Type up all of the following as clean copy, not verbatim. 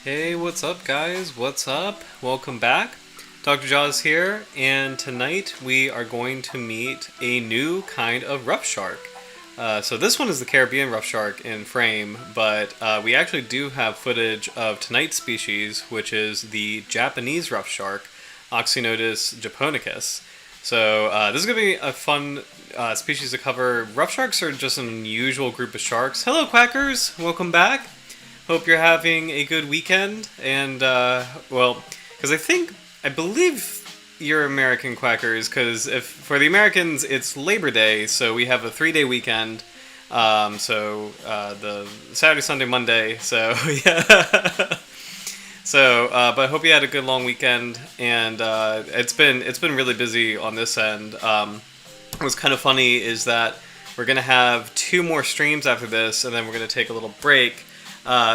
Hey, what's up, guys? What's up? Welcome back. Dr. Jaws here, and tonight we are going to meet a new kind of rough shark. So this one is the Caribbean rough shark in frame, but we actually do have footage of tonight's species, which is the Japanese rough shark, Oxynotus japonicus. So this is going to be a fun species to cover. Rough sharks are just an unusual group of sharks. Hello, quackers! Welcome back. Hope you're having a good weekend, and well, because I believe you're American quackers, because if for the Americans it's Labor Day, so we have a 3-day weekend, the Saturday, Sunday, Monday, so yeah. So, but I hope you had a good long weekend, and it's been really busy on this end. What's kind of funny is that we're gonna have 2 more streams after this, and then we're gonna take a little break.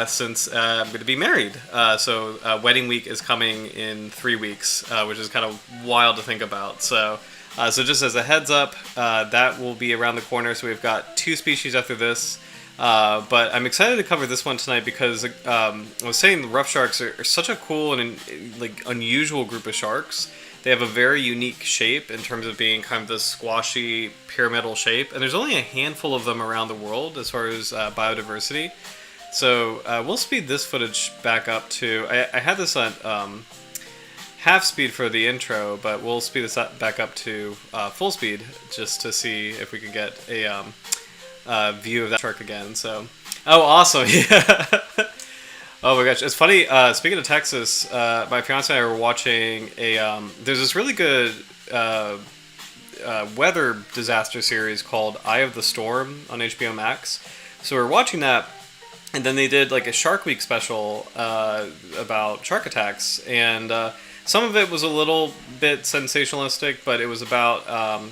Since I'm going to be married. So wedding week is coming in 3 weeks, which is kind of wild to think about. So just as a heads up, that will be around the corner. So we've got 2 species after this. But I'm excited to cover this one tonight because I was saying the rough sharks are such a cool and unusual group of sharks. They have a very unique shape in terms of being kind of this squashy pyramidal shape. And there's only a handful of them around the world as far as biodiversity. So we'll speed this footage back up to, I had this on half speed for the intro, but we'll speed this back up to full speed just to see if we can get a view of that shark again. So, oh, awesome, yeah. Oh my gosh, it's funny, speaking of Texas, my fiance and I were watching there's this really good weather disaster series called Eye of the Storm on HBO Max. So we're watching that. And then they did like a Shark Week special about shark attacks, and some of it was a little bit sensationalistic, but it was about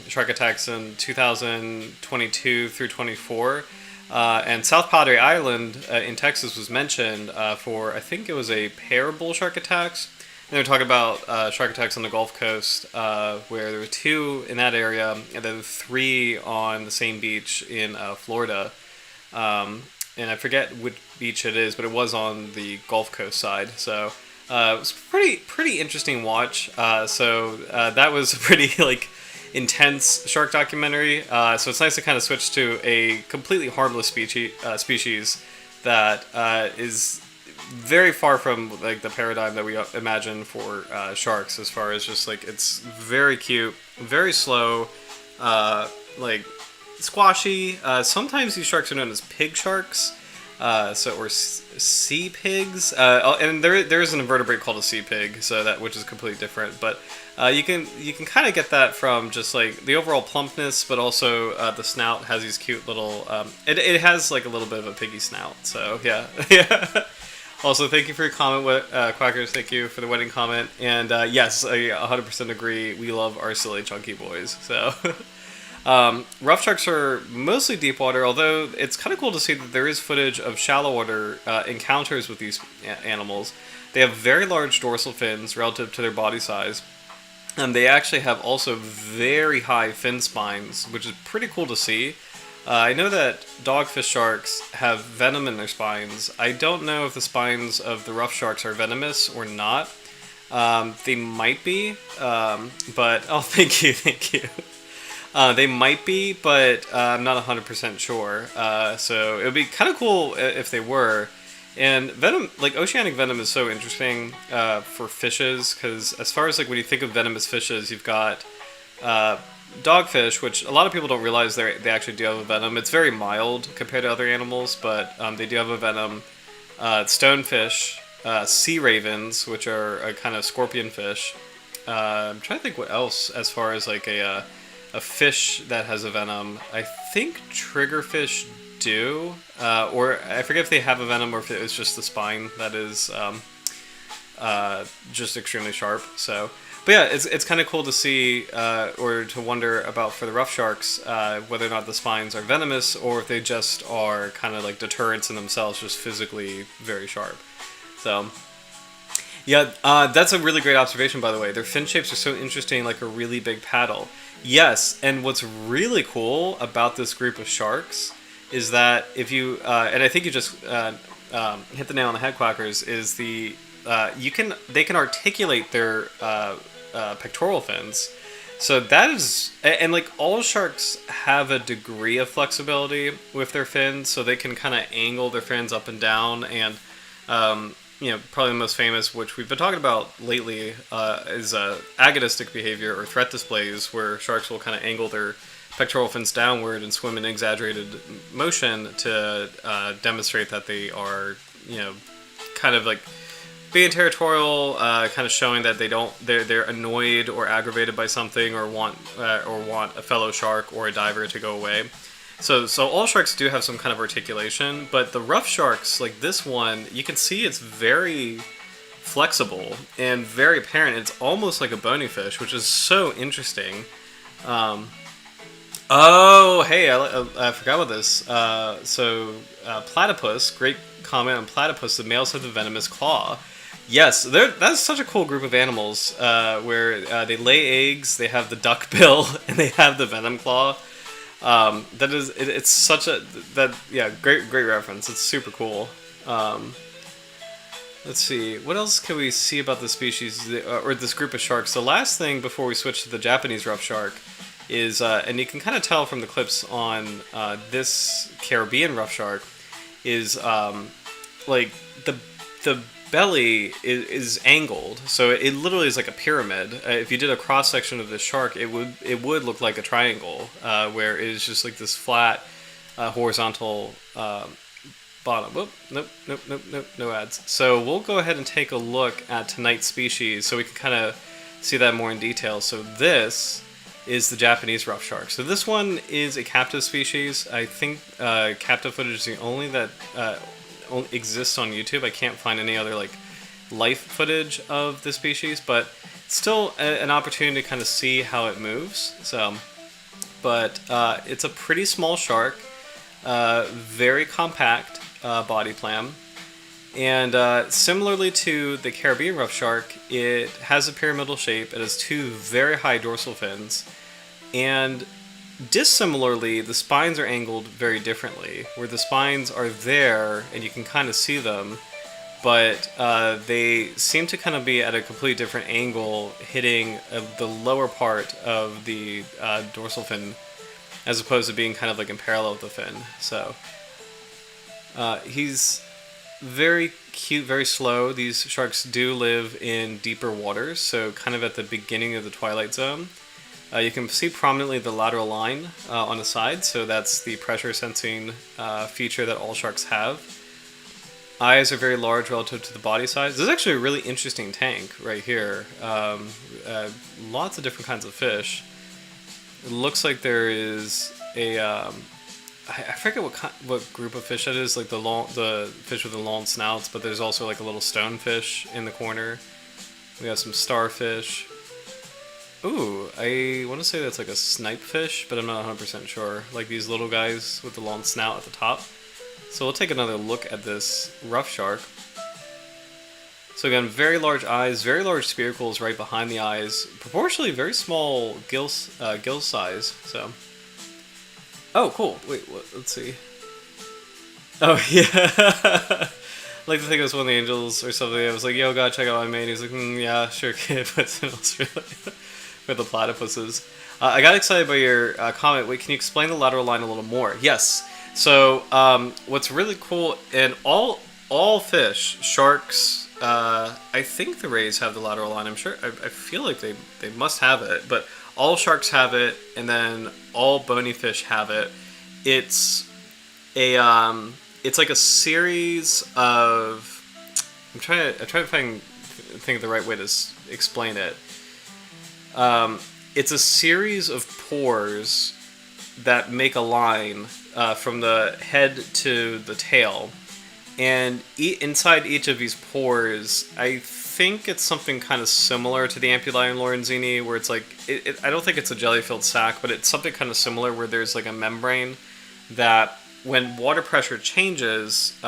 shark attacks in 2022 through 24. And South Padre Island in Texas was mentioned for, I think it was a pair of bull shark attacks. And they were talking about shark attacks on the Gulf Coast, where there were 2 in that area, and then 3 on the same beach in Florida. And I forget which beach it is, but it was on the Gulf Coast side. So it was pretty interesting watch. That was a pretty intense shark documentary. So it's nice to kind of switch to a completely harmless species that is very far from the paradigm that we imagine for sharks. As far as just it's very cute, very slow, squashy. Sometimes these sharks are known as pig sharks, or sea pigs. And there is an invertebrate called a sea pig, which is completely different. But you can kind of get that from just the overall plumpness, but also the snout has these cute little. It has a little bit of a piggy snout. So yeah, yeah. Also, thank you for your comment, Quackers. Thank you for the wedding comment. And yes, I 100% agree. We love our silly chunky boys. So. Rough sharks are mostly deep water, although it's kind of cool to see that there is footage of shallow water encounters with these animals. They have very large dorsal fins relative to their body size, and they actually have also very high fin spines, which is pretty cool to see. I know that dogfish sharks have venom in their spines. I don't know if the spines of the rough sharks are venomous or not. They might be, but oh, thank you. They might be, but I'm not 100% sure. So it would be kind of cool if they were. And venom, oceanic venom is so interesting for fishes, because as far as when you think of venomous fishes, you've got dogfish, which a lot of people don't realize they actually do have a venom. It's very mild compared to other animals, but they do have a venom. Stonefish, sea ravens, which are a kind of scorpion fish. I'm trying to think what else as far as a fish that has a venom. I think triggerfish do, or I forget if they have a venom or if it was just the spine that is just extremely sharp. So, but yeah, it's kind of cool to see or to wonder about for the rough sharks whether or not the spines are venomous or if they just are kind of deterrents in themselves, just physically very sharp. So. Yeah, that's a really great observation, by the way. Their fin shapes are so interesting, like a really big paddle. Yes, and what's really cool about this group of sharks is that if you, and I think you just hit the nail on the head, Quackers, is they can articulate their pectoral fins. So that is, and like all sharks have a degree of flexibility with their fins, so they can kind of angle their fins up and down. And probably the most famous, which we've been talking about lately, is agonistic behavior or threat displays, where sharks will kind of angle their pectoral fins downward and swim in exaggerated motion to demonstrate that they are, kind of like being territorial, kind of showing that they're annoyed or aggravated by something, or want a fellow shark or a diver to go away. So all sharks do have some kind of articulation, but the rough sharks, like this one, you can see it's very flexible and very apparent. It's almost like a bony fish, which is so interesting. Oh, hey, I forgot about this. Platypus, great comment on platypus. The males have the venomous claw. Yes, that's such a cool group of animals where they lay eggs, they have the duck bill, and they have the venom claw. It's such a great reference. It's super cool. Let's see, what else can we see about the species or this group of sharks? The last thing before we switch to the Japanese Roughshark is, and you can kind of tell from the clips on this Caribbean Roughshark, is like the belly is angled, so it literally is like a pyramid. If you did a cross section of this shark, it would look like a triangle, where it is just like this flat horizontal bottom. Whoop, nope, no ads. So we'll go ahead and take a look at tonight's species, so we can kind of see that more in detail. So this is the Japanese Roughshark. So this one is a captive species. I think captive footage is the only that exists on YouTube. I can't find any other like life footage of the species, but still an opportunity to kind of see how it moves. So, but it's a pretty small shark, very compact body plan, and similarly to the Caribbean Roughshark, it has a pyramidal shape. It has two very high dorsal fins, and dissimilarly, the spines are angled very differently, where the spines are there and you can kind of see them, but they seem to kind of be at a completely different angle, hitting the lower part of the dorsal fin, as opposed to being kind of like in parallel with the fin. So he's very cute, very slow. These sharks do live in deeper waters, so kind of at the beginning of the twilight zone. You can see prominently the lateral line on the side, so that's the pressure sensing feature that all sharks have. Eyes are very large relative to the body size. This is actually a really interesting tank right here. Lots of different kinds of fish. It looks like there is a I forget what group of fish that is, like the fish with the long snouts, but there's also like a little stonefish in the corner. We have some starfish. Ooh, I want to say that's like a snipe fish, but I'm not 100% sure. Like these little guys with the long snout at the top. So we'll take another look at this rough shark. So again, very large eyes, very large spiracles right behind the eyes, proportionally very small gill size. So, oh, cool. Wait, what? Let's see. Oh yeah. Like to think it was one of the angels or something. I was like, "Yo, God, check out my mate." He's like, "Yeah, sure, kid," but in Australia. For the platypuses. I got excited by your comment. Wait, can you explain the lateral line a little more? Yes. So what's really cool, and all fish, sharks, I think the rays have the lateral line. I'm sure. I feel like they must have it, but all sharks have it, and then all bony fish have it. It's like a series of. I'm trying to think of the right way to explain it. It's a series of pores that make a line from the head to the tail, and inside each of these pores, I think it's something kind of similar to the Ampullae and lorenzini, where it's like I don't think it's a jelly-filled sac, but it's something kind of similar where there's like a membrane that when water pressure changes,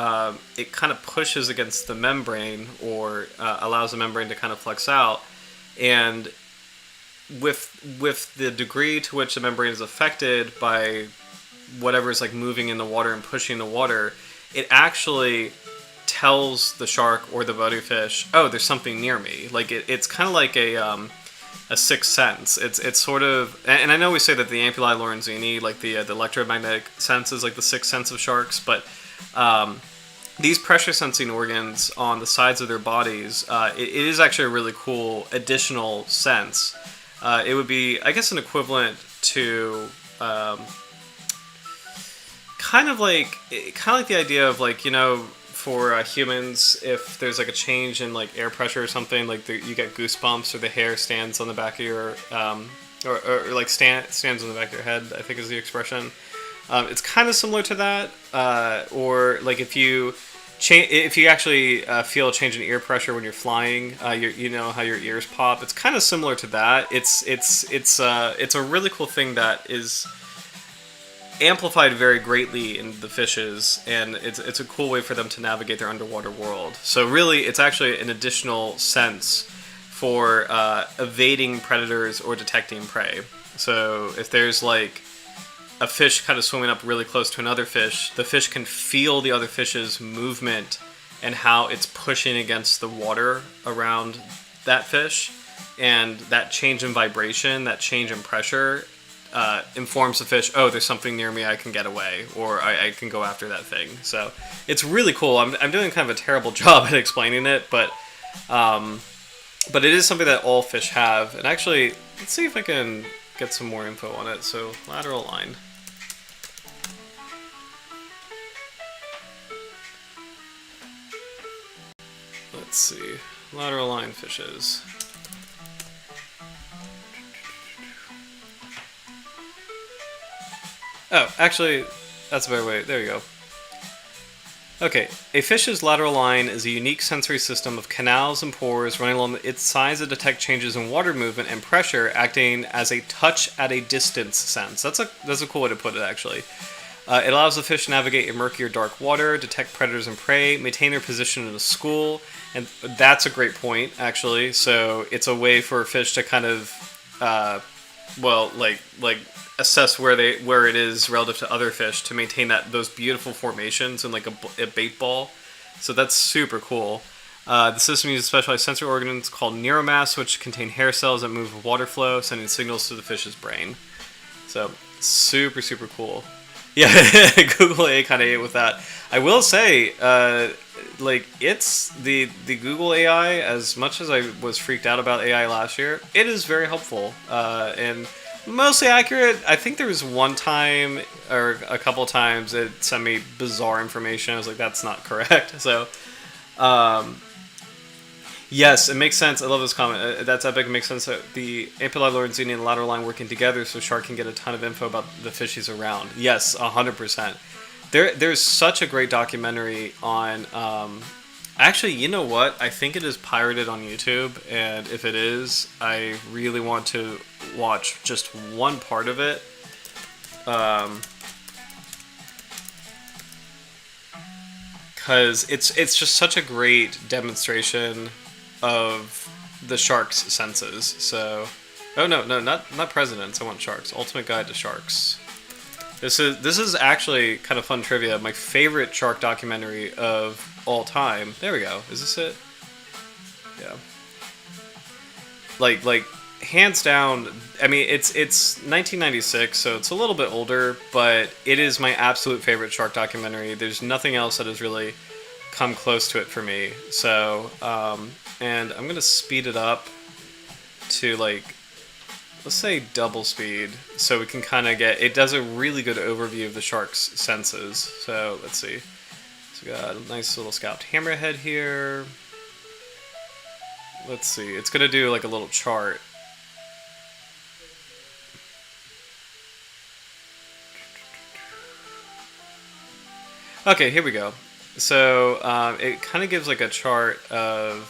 it kind of pushes against the membrane or allows the membrane to kind of flex out, and with the degree to which the membrane is affected by whatever is like moving in the water and pushing the water, it actually tells the shark or the butterfish, oh, there's something near me. Like it's kind of like a sixth sense. It's sort of, and I know we say that the ampullae lorenzini, like the electromagnetic sense, is like the sixth sense of sharks, but these pressure sensing organs on the sides of their bodies, it is actually a really cool additional sense. It would be, I guess, an equivalent to kind of like the idea of, like, you know, for humans, if there's like a change in like air pressure or something, like you get goosebumps, or the hair stands on the back of your or like stands on the back of your head, I think is the expression. It's kind of similar to that, or like if you actually feel a change in ear pressure when you're flying, you know how your ears pop. It's kind of similar to that. It's a really cool thing that is amplified very greatly in the fishes, and it's a cool way for them to navigate their underwater world. So really, it's actually an additional sense for evading predators or detecting prey. So if there's like a fish kind of swimming up really close to another fish, the fish can feel the other fish's movement and how it's pushing against the water around that fish, and that change in vibration, that change in pressure, informs the fish, oh, there's something near me, I can get away, or I can go after that thing. So it's really cool. I'm doing kind of a terrible job at explaining it, but it is something that all fish have. And actually, let's see if I can get some more info on it. So lateral line. Let's see. Lateral line fishes. Oh, actually, that's a better way. There you go. Okay, a fish's lateral line is a unique sensory system of canals and pores running along its sides that detect changes in water movement and pressure, acting as a touch at a distance sense. That's a cool way to put it, actually. It allows the fish to navigate in murky or dark water, detect predators and prey, maintain their position in a school, and that's a great point, actually. So it's a way for a fish to kind of, assess where it is relative to other fish, to maintain those beautiful formations in like a bait ball. So that's super cool. The system uses specialized sensory organs called neuromasts, which contain hair cells that move with water flow, sending signals to the fish's brain. So super, super cool. Yeah, Google AI kind of ate with that. I will say, it's the Google AI, as much as I was freaked out about AI last year, it is very helpful, and mostly accurate. I think there was one time or a couple times it sent me bizarre information. I was like, that's not correct. So, yes, it makes sense. I love this comment. That's epic. It makes sense that the ampullae lorenzini and lateral line working together, so shark can get a ton of info about the fish he's around. Yes, 100%. There's such a great documentary on. Actually, you know what? I think it is pirated on YouTube, and if it is, I really want to watch just one part of it. Because it's just such a great demonstration of the shark's senses. So, oh no, not presidents. I want sharks. Ultimate Guide to Sharks. This is actually kind of fun trivia. My favorite shark documentary of all time. There we go. Is this it? Yeah. Like hands down. I mean, it's 1996, so it's a little bit older, but it is my absolute favorite shark documentary. There's nothing else that has really come close to it for me. So, and I'm gonna speed it up to let's say double speed, so we can kind of it does a really good overview of the shark's senses. So let's see. So we got a nice little scalped hammerhead here. Let's see. It's gonna do like a little chart. Okay, here we go. So it kind of gives like a chart of,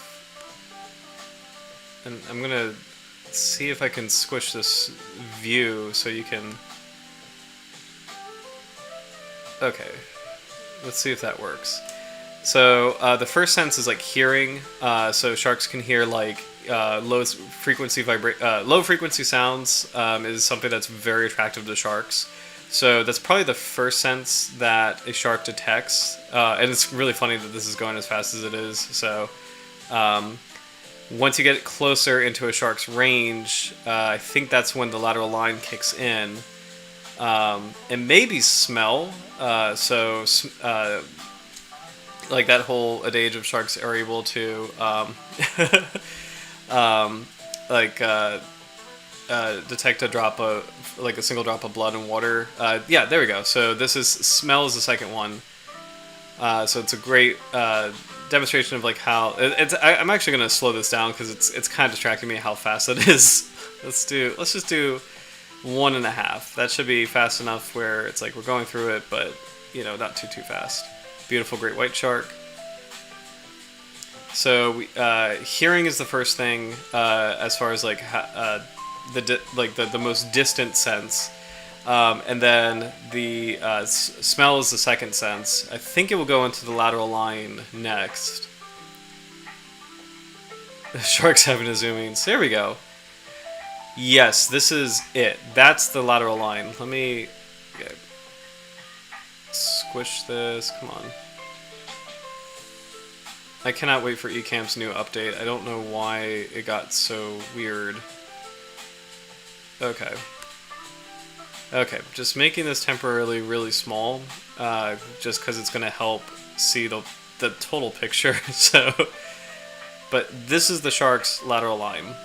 and I'm gonna see if I can squish this view so you can. Okay, let's see if that works. So the first sense is like hearing. So sharks can hear like low frequency sounds is something that's very attractive to sharks. So that's probably the first sense that a shark detects, and it's really funny that this is going as fast as it is. So once you get closer into a shark's range, I think that's when the lateral line kicks in. And maybe smell. Like that whole adage of sharks are able to like detect a drop of a single drop of blood in water. Yeah, there we go. So this is smell is the second one. So it's a great demonstration of like how I'm actually going to slow this down because it's kind of distracting me how fast it is. Let's just do 1.5. That should be fast enough where it's like we're going through it, but not too fast. Beautiful great white shark. So hearing is the first thing as far as like the most distant sense, and then the smell is the second sense. I think it will go into the lateral line next. The shark's having a zoom in. So there we go. Yes, this is it. That's the lateral line. Let me squish this. Come on. I cannot wait for Ecamp's new update. I don't know why it got so weird. Okay. Okay, just making this temporarily really small, just because it's going to help see the total picture. So, but this is the shark's lateral line.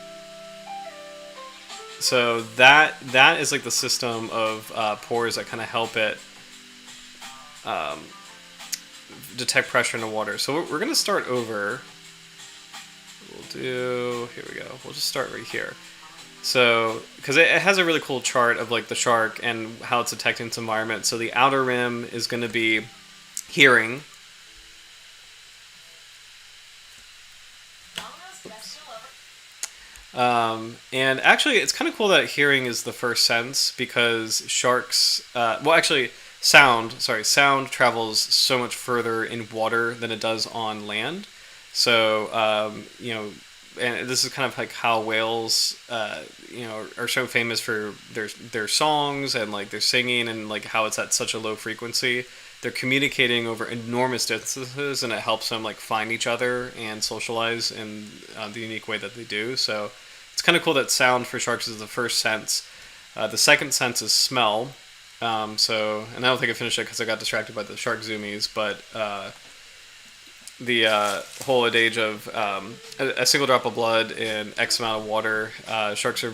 So that is like the system of pores that kind of help it detect pressure in the water. So we're going to start over. Here we go. We'll just start right here. So, because it has a really cool chart of like the shark and how it's detecting its environment. So the outer rim is going to be hearing. And actually, it's kind of cool that hearing is the first sense because sharks, sound travels so much further in water than it does on land. So, and this is kind of like how whales, are so famous for their songs and like their singing and like how it's at such a low frequency. They're communicating over enormous distances, and it helps them like find each other and socialize in the unique way that they do. So it's kind of cool that sound for sharks is the first sense. The second sense is smell. And I don't think I finished it because I got distracted by the shark zoomies, but the whole adage of a single drop of blood in X amount of water. Sharks are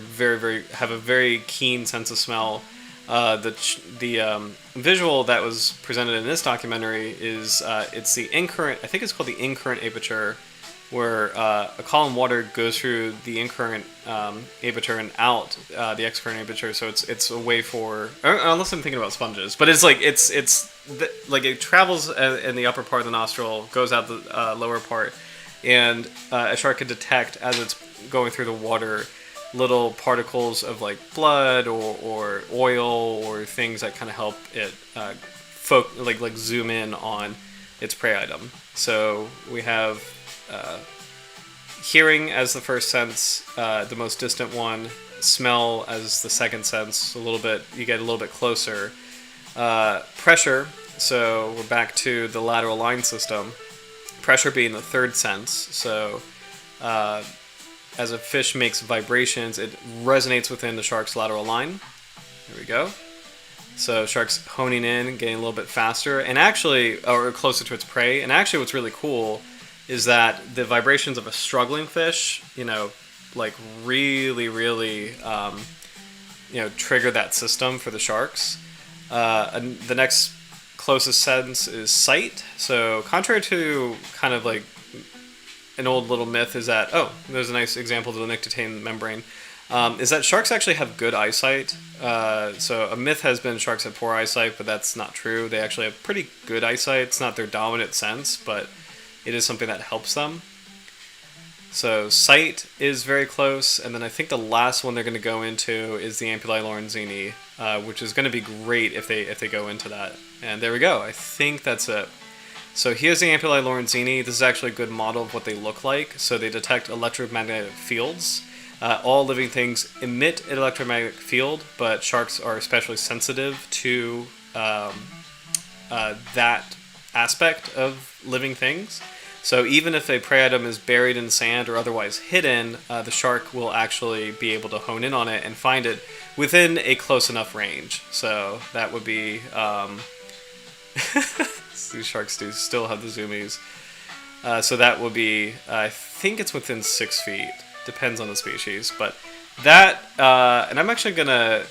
have a very keen sense of smell. The visual that was presented in this documentary is it's the incurrent. I think it's called the incurrent aperture, where a column of water goes through the incurrent aperture and out the excurrent aperture. So it's a way for, unless I'm thinking about sponges, but it's like like it travels in the upper part of the nostril, goes out the lower part, and a shark can detect as it's going through the water little particles of like blood or oil or things that kind of help it like zoom in on its prey item. So we have hearing as the first sense, the most distant one. Smell as the second sense. You get a little bit closer. Pressure. So we're back to the lateral line system. Pressure being the third sense. So as a fish makes vibrations, it resonates within the shark's lateral line. There we go. So shark's honing in, getting a little bit faster, and actually, or closer to its prey. And actually, what's really cool is that the vibrations of a struggling fish, like really, trigger that system for the sharks. And the next closest sense is sight. So contrary to kind of like an old little myth is that, there's a nice example of the nictitating membrane, is that sharks actually have good eyesight. So a myth has been sharks have poor eyesight, but that's not true. They actually have pretty good eyesight. It's not their dominant sense, but it is something that helps them. So sight is very close, and then I think the last one they're going to go into is the ampullae lorenzini, which is going to be great if they go into that. And there we go. I think that's it. So here's the ampullae lorenzini. This is actually a good model of what they look like. So they detect electromagnetic fields. All living things emit an electromagnetic field, but sharks are especially sensitive to that aspect of living things. So even if a prey item is buried in sand or otherwise hidden, the shark will actually be able to hone in on it and find it within a close enough range. So that would be... these sharks do still have the zoomies. So that would be, I think it's within 6 feet. Depends on the species. But that, and I'm actually going to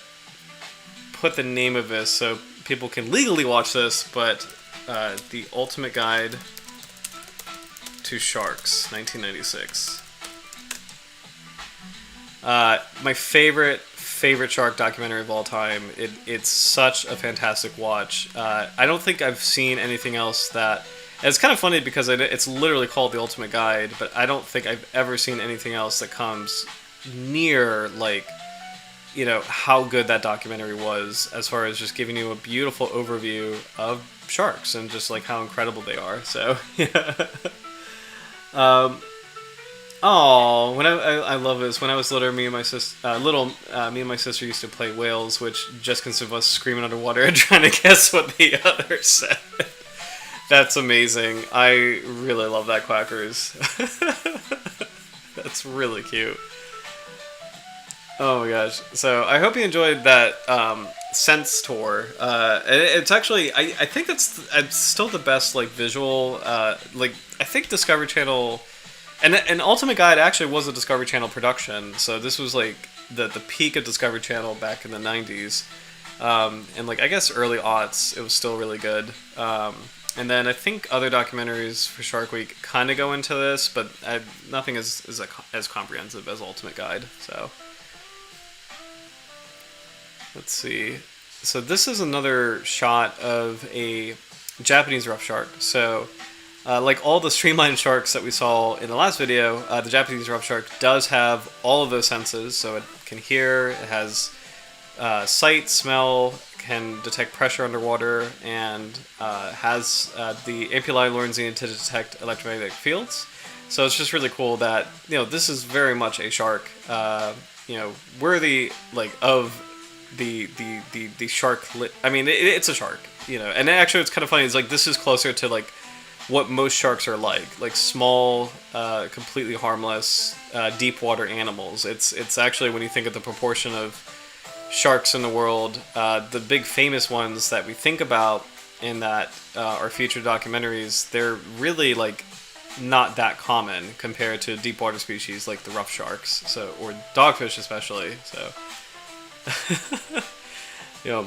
put the name of this so people can legally watch this, but The Ultimate Guide to Sharks, 1996. My favorite shark documentary of all time. It's such a fantastic watch. I don't think I've seen anything else that... And it's kind of funny because it's literally called The Ultimate Guide, but I don't think I've ever seen anything else that comes near, like, you know, how good that documentary was as far as just giving you a beautiful overview of sharks and just, like, how incredible they are. So, yeah. When I love this. When I was little, me and my sister used to play whales, which just consists of us screaming underwater and trying to guess what the other said. That's amazing. I really love that, Quackers. That's really cute. Oh my gosh. So I hope you enjoyed that Sense tour. It's actually, I think it's still the best, like, visual, like, I think Discovery Channel, and Ultimate Guide actually was a Discovery Channel production, so this was, like, the peak of Discovery Channel back in the 90s, and, like, I guess early aughts, it was still really good. And then I think other documentaries for Shark Week kind of go into this, but nothing is as comprehensive as Ultimate Guide. So let's see. So this is another shot of a Japanese rough shark. So like all the streamlined sharks that we saw in the last video, the Japanese rough shark does have all of those senses. So it can hear, it has sight, smell, can detect pressure underwater, and has the ampullae lorenzine to detect electromagnetic fields. So it's just really cool that, you know, this is very much a shark, you know, worthy, like, of the shark. I mean, it's a shark, you know. And actually, it's kind of funny. It's like this is closer to, like, what most sharks are like small, completely harmless, deep water animals. It's actually, when you think of the proportion of sharks in the world, the big famous ones that we think about in that are featured documentaries, they're really, like, not that common compared to deep water species like the rough sharks, so, or dogfish especially. So you know,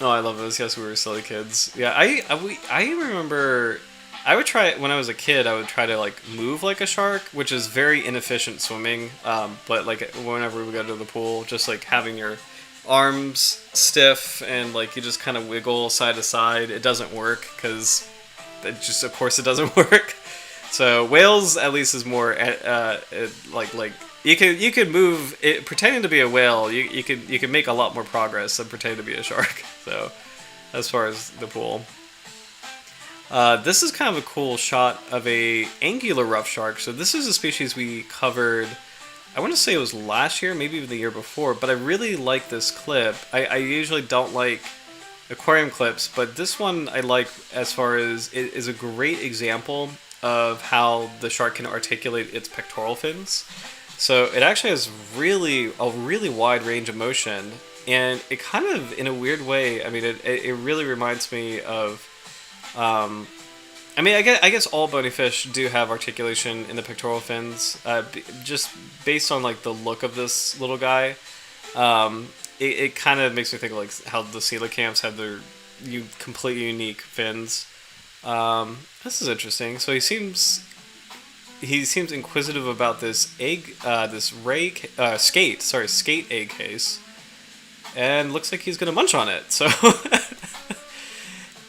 oh, I love those. Yes, we were silly kids. Yeah, I remember I would try, when I was a kid, I would try to, like, move like a shark, which is very inefficient swimming, but, like, whenever we go to the pool, just, like, having your arms stiff and, like, you just kind of wiggle side to side, it doesn't work, because of course it doesn't work. So whales at least is more like you could move it, pretending to be a whale. You could make a lot more progress than pretending to be a shark. So as far as the pool, this is kind of a cool shot of a angular rough shark. So this is a species we covered, I want to say it was last year, maybe even the year before, but I really like this clip. I usually don't like aquarium clips, but this one I like as far as it is a great example of how the shark can articulate its pectoral fins. So it actually has a really wide range of motion, and it kind of, in a weird way, I mean, it really reminds me of, I mean, I guess all bony fish do have articulation in the pectoral fins, just based on, like, the look of this little guy. It kind of makes me think of, like, how the coelacanths have their completely unique fins. This is interesting. So he seems inquisitive about this egg, skate egg case, and looks like he's gonna munch on it. So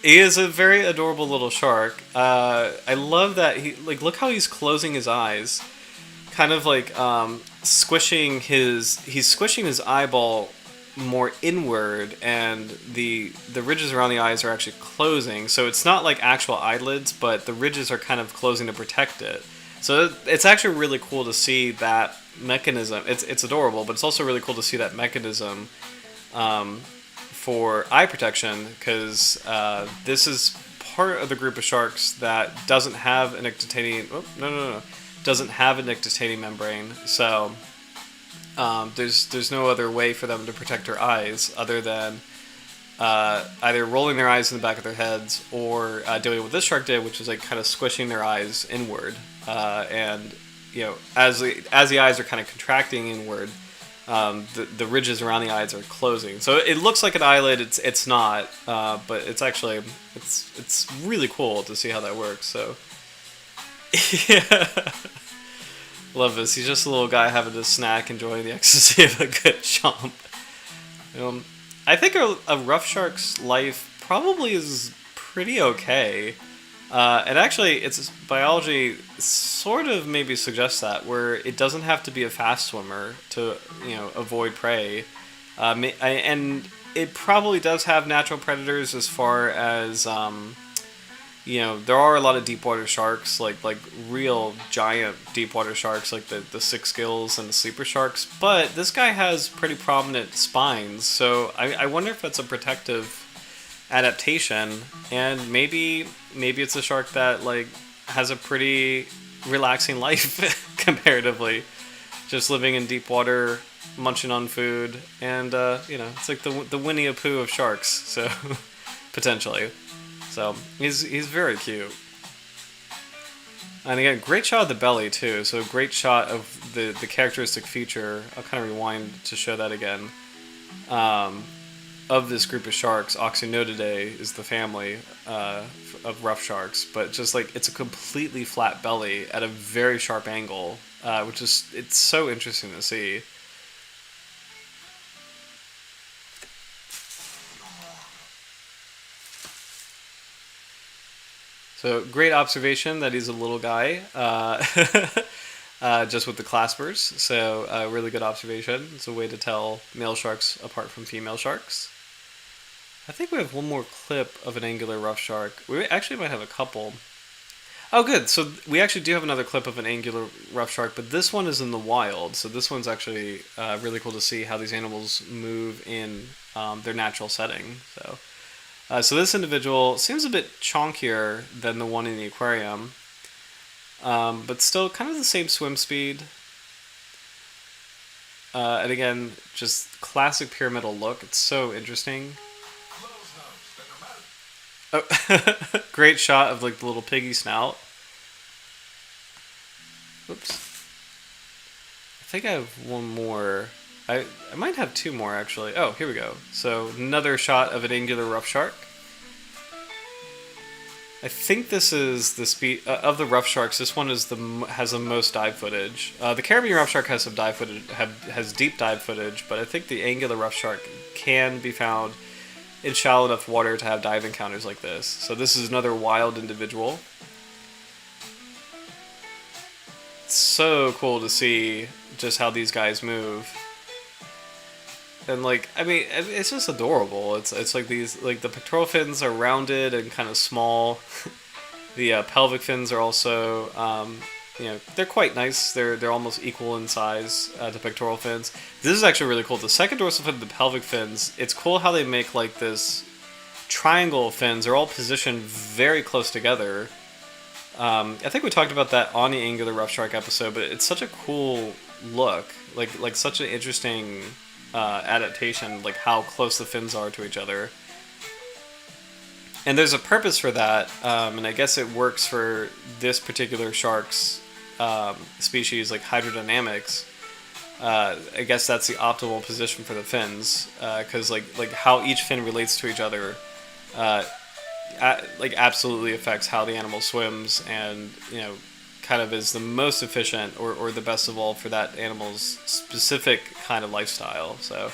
he is a very adorable little shark. I love that look how he's closing his eyes, kind of like squishing his eyeball more inward, and the ridges around the eyes are actually closing. So it's not like actual eyelids, but the ridges are kind of closing to protect it. So it's actually really cool to see that mechanism. It's adorable, but it's also really cool to see that mechanism for eye protection, because this is part of the group of sharks that doesn't have a nictitating. Oh, no, doesn't have a nictitating membrane. So there's no other way for them to protect their eyes other than either rolling their eyes in the back of their heads or doing what this shark did, which is like kind of squishing their eyes inward. And as the eyes are kind of contracting inward, the ridges around the eyes are closing. So it looks like an eyelid. It's not, but it's actually it's really cool to see how that works. So yeah, love this. He's just a little guy having a snack, enjoying the ecstasy of a good chomp. I think a rough shark's life probably is pretty okay. And actually, its biology sort of maybe suggests that, where it doesn't have to be a fast swimmer to avoid prey, and it probably does have natural predators as far as there are a lot of deep water sharks, like real giant deep water sharks, like the six gills and the sleeper sharks. But this guy has pretty prominent spines, so I wonder if that's a protective adaptation, and maybe it's a shark that has a pretty relaxing life comparatively, just living in deep water, munching on food, and it's like the Winnie the Pooh of sharks, so potentially. So he's very cute. And again, great shot of the belly too. So great shot of the characteristic feature. I'll kind of rewind to show that again. Of this group of sharks, Oxynotidae is the family of rough sharks, but just it's a completely flat belly at a very sharp angle, which is it's so interesting to see. So great observation that he's a little guy, just with the claspers. So really good observation. It's a way to tell male sharks apart from female sharks. I think we have one more clip of an angular rough shark. We actually might have a couple. Oh, good. So we actually do have another clip of an angular rough shark, but this one is in the wild. So this one's actually really cool to see how these animals move in their natural setting. So this individual seems a bit chonkier than the one in the aquarium, but still kind of the same swim speed. And again, just classic pyramidal look. It's so interesting. Oh, great shot of the little piggy snout. Oops. I think I have one more. I might have two more actually. Oh, here we go. So another shot of an angular rough shark. I think this is the speed of the rough sharks. This one has the most dive footage. The Caribbean rough shark has some dive footage, has deep dive footage, but I think the angular rough shark can be found in shallow enough water to have dive encounters like this. So this is another wild individual. It's so cool to see just how these guys move. And it's just adorable. It's like these, the pectoral fins are rounded and kind of small. The pelvic fins are also, they're quite nice. They're almost equal in size to pectoral fins. This is actually really cool. The second dorsal fin, the pelvic fins, it's cool how they make this triangle of fins. They're all positioned very close together. I think we talked about that on the angular rough shark episode, but it's such a cool look. Like such an interesting adaptation, how close the fins are to each other. And there's a purpose for that, and I guess it works for this particular shark's species, hydrodynamics. I guess that's the optimal position for the fins, because how each fin relates to each other, absolutely affects how the animal swims, and kind of is the most efficient or the best of all for that animal's specific kind of lifestyle. So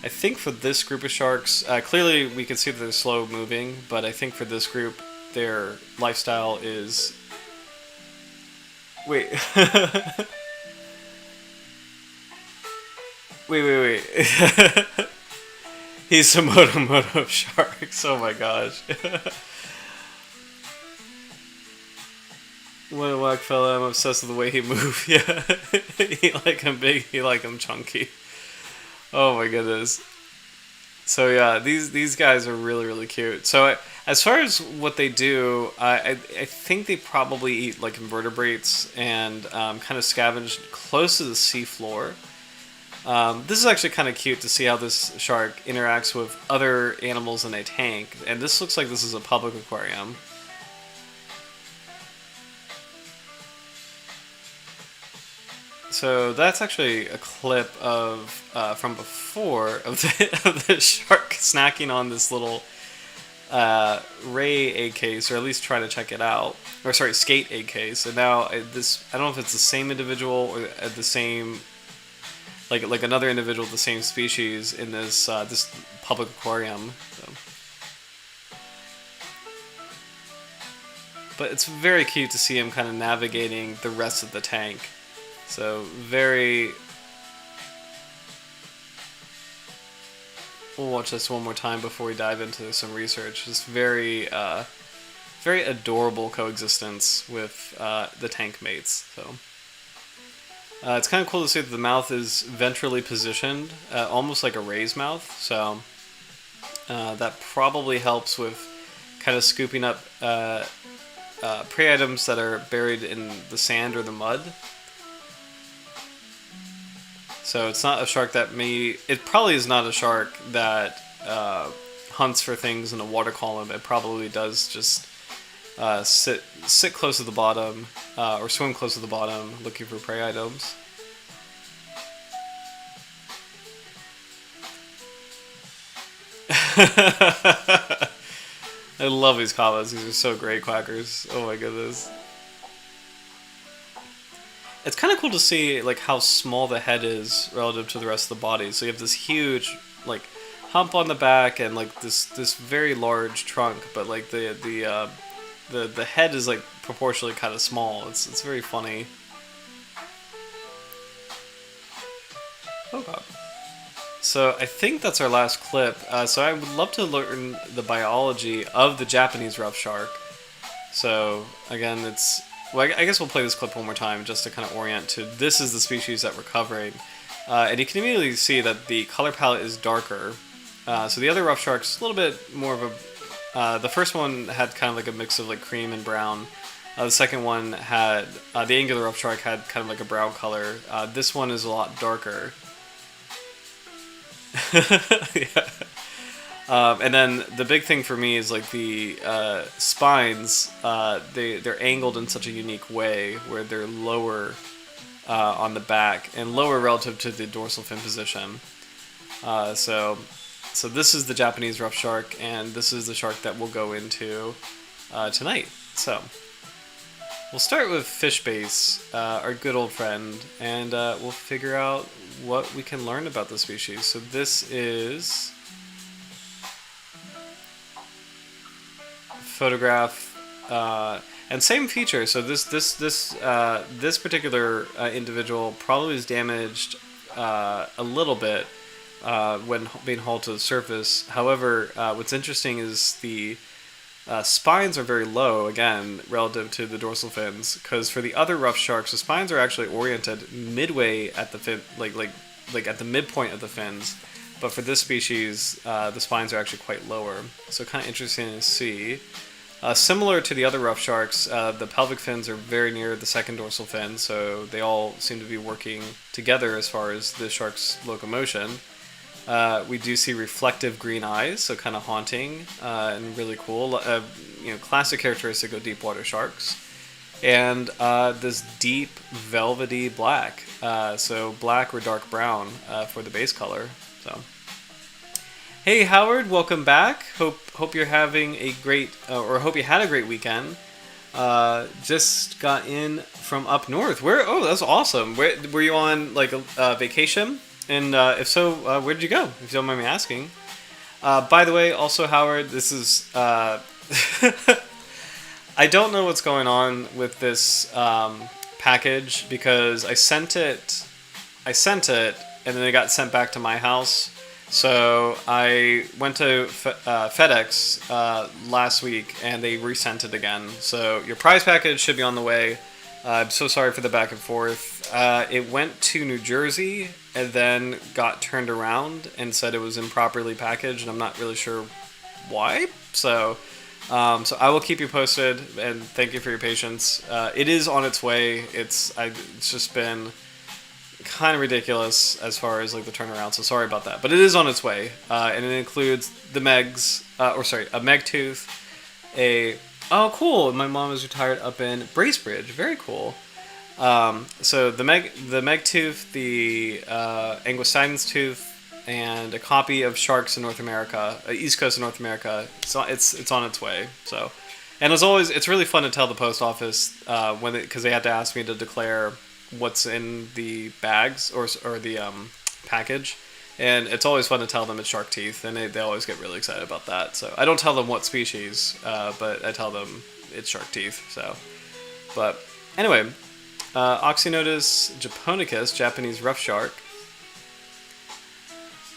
I think for this group of sharks, clearly we can see that they're slow moving, but I think for this group, their lifestyle is... Wait. wait. He's a moto of sharks. Oh my gosh. What a whack fella, I'm obsessed with the way he moves. Yeah. He like him big, he like him chunky. Oh my goodness. So yeah, these guys are really cute. So as far as what they do, I think they probably eat like invertebrates and kind of scavenge close to the seafloor. This is actually kind of cute to see how this shark interacts with other animals in a tank. And this looks like this is a public aquarium. So that's actually a clip of from before of of the shark snacking on this little ray egg case, or at least trying to check it out. Or sorry, skate egg case. And now this, I don't know if it's the same individual or the same, like another individual of the same species in this this public aquarium. So. But it's very cute to see him kind of navigating the rest of the tank. So very. We'll watch this one more time before we dive into some research. Just very, very adorable coexistence with the tank mates. So it's kind of cool to see that the mouth is ventrally positioned, almost like a ray's mouth. So that probably helps with kind of scooping up prey items that are buried in the sand or the mud. So it's not a shark that it probably is not a shark that hunts for things in a water column. It probably does just sit close to the bottom or swim close to the bottom looking for prey items. I love these comments. These are so great, quackers. Oh my goodness. It's kind of cool to see like how small the head is relative to the rest of the body. So you have this huge like hump on the back and like this very large trunk, but like the head is like proportionally kind of small. It's very funny. Oh god. So I think that's our last clip. So I would love to learn the biology of the Japanese rough shark. So again, well, I guess we'll play this clip one more time just to kind of orient to this is the species that we're covering. And you can immediately see that the color palette is darker. So the other rough sharks, a little bit more of a... the first one had kind of like a mix of like cream and brown. The second one had... the angular rough shark had kind of like a brown color. This one is a lot darker. Yeah. And then the big thing for me is like the spines. They're angled in such a unique way where they're lower on the back and lower relative to the dorsal fin position. So this is the Japanese rough shark, and this is the shark that we'll go into tonight. So we'll start with fish base, our good old friend, and we'll figure out what we can learn about the species. So this is photograph, and same feature. So this particular individual probably was damaged a little bit when being hauled to the surface. However, what's interesting is the spines are very low again relative to the dorsal fins, because for the other rough sharks, the spines are actually oriented midway at the fin, like at the midpoint of the fins. But for this species, the spines are actually quite lower. So kind of interesting to see. Similar to the other rough sharks, the pelvic fins are very near the second dorsal fin, so they all seem to be working together as far as the shark's locomotion. We do see reflective green eyes, so kind of haunting and really cool. Classic characteristic of deep water sharks. And this deep velvety black, so black or dark brown for the base color. So. Hey Howard, welcome back. Hope you're having a great, or hope you had a great weekend. Just got in from up north. Oh, that's awesome. Were you on like a vacation? And if so, where did you go? If you don't mind me asking. By the way, also Howard, this is I don't know what's going on with this package, because I sent it, and then it got sent back to my house. So I went to FedEx last week, and they resent it again. So your prize package should be on the way. I'm so sorry for the back and forth. It went to New Jersey and then got turned around and said it was improperly packaged, and I'm not really sure why. So I will keep you posted, and thank you for your patience. It is on its way. It's just been kind of ridiculous as far as like the turnaround, so sorry about that. But it is on its way, and it includes the a Meg tooth, oh cool, my mom is retired up in Bracebridge, very cool. So the Meg tooth, the Anguistinus tooth, and a copy of Sharks in North America, East Coast of North America. So it's on its way. So, and as always, it's really fun to tell the post office because they had to ask me to declare what's in the bags or the package, and it's always fun to tell them it's shark teeth, and they always get really excited about that. So I don't tell them what species, but I tell them it's shark teeth. So, but anyway, Oxynotus japonicus, Japanese Roughshark.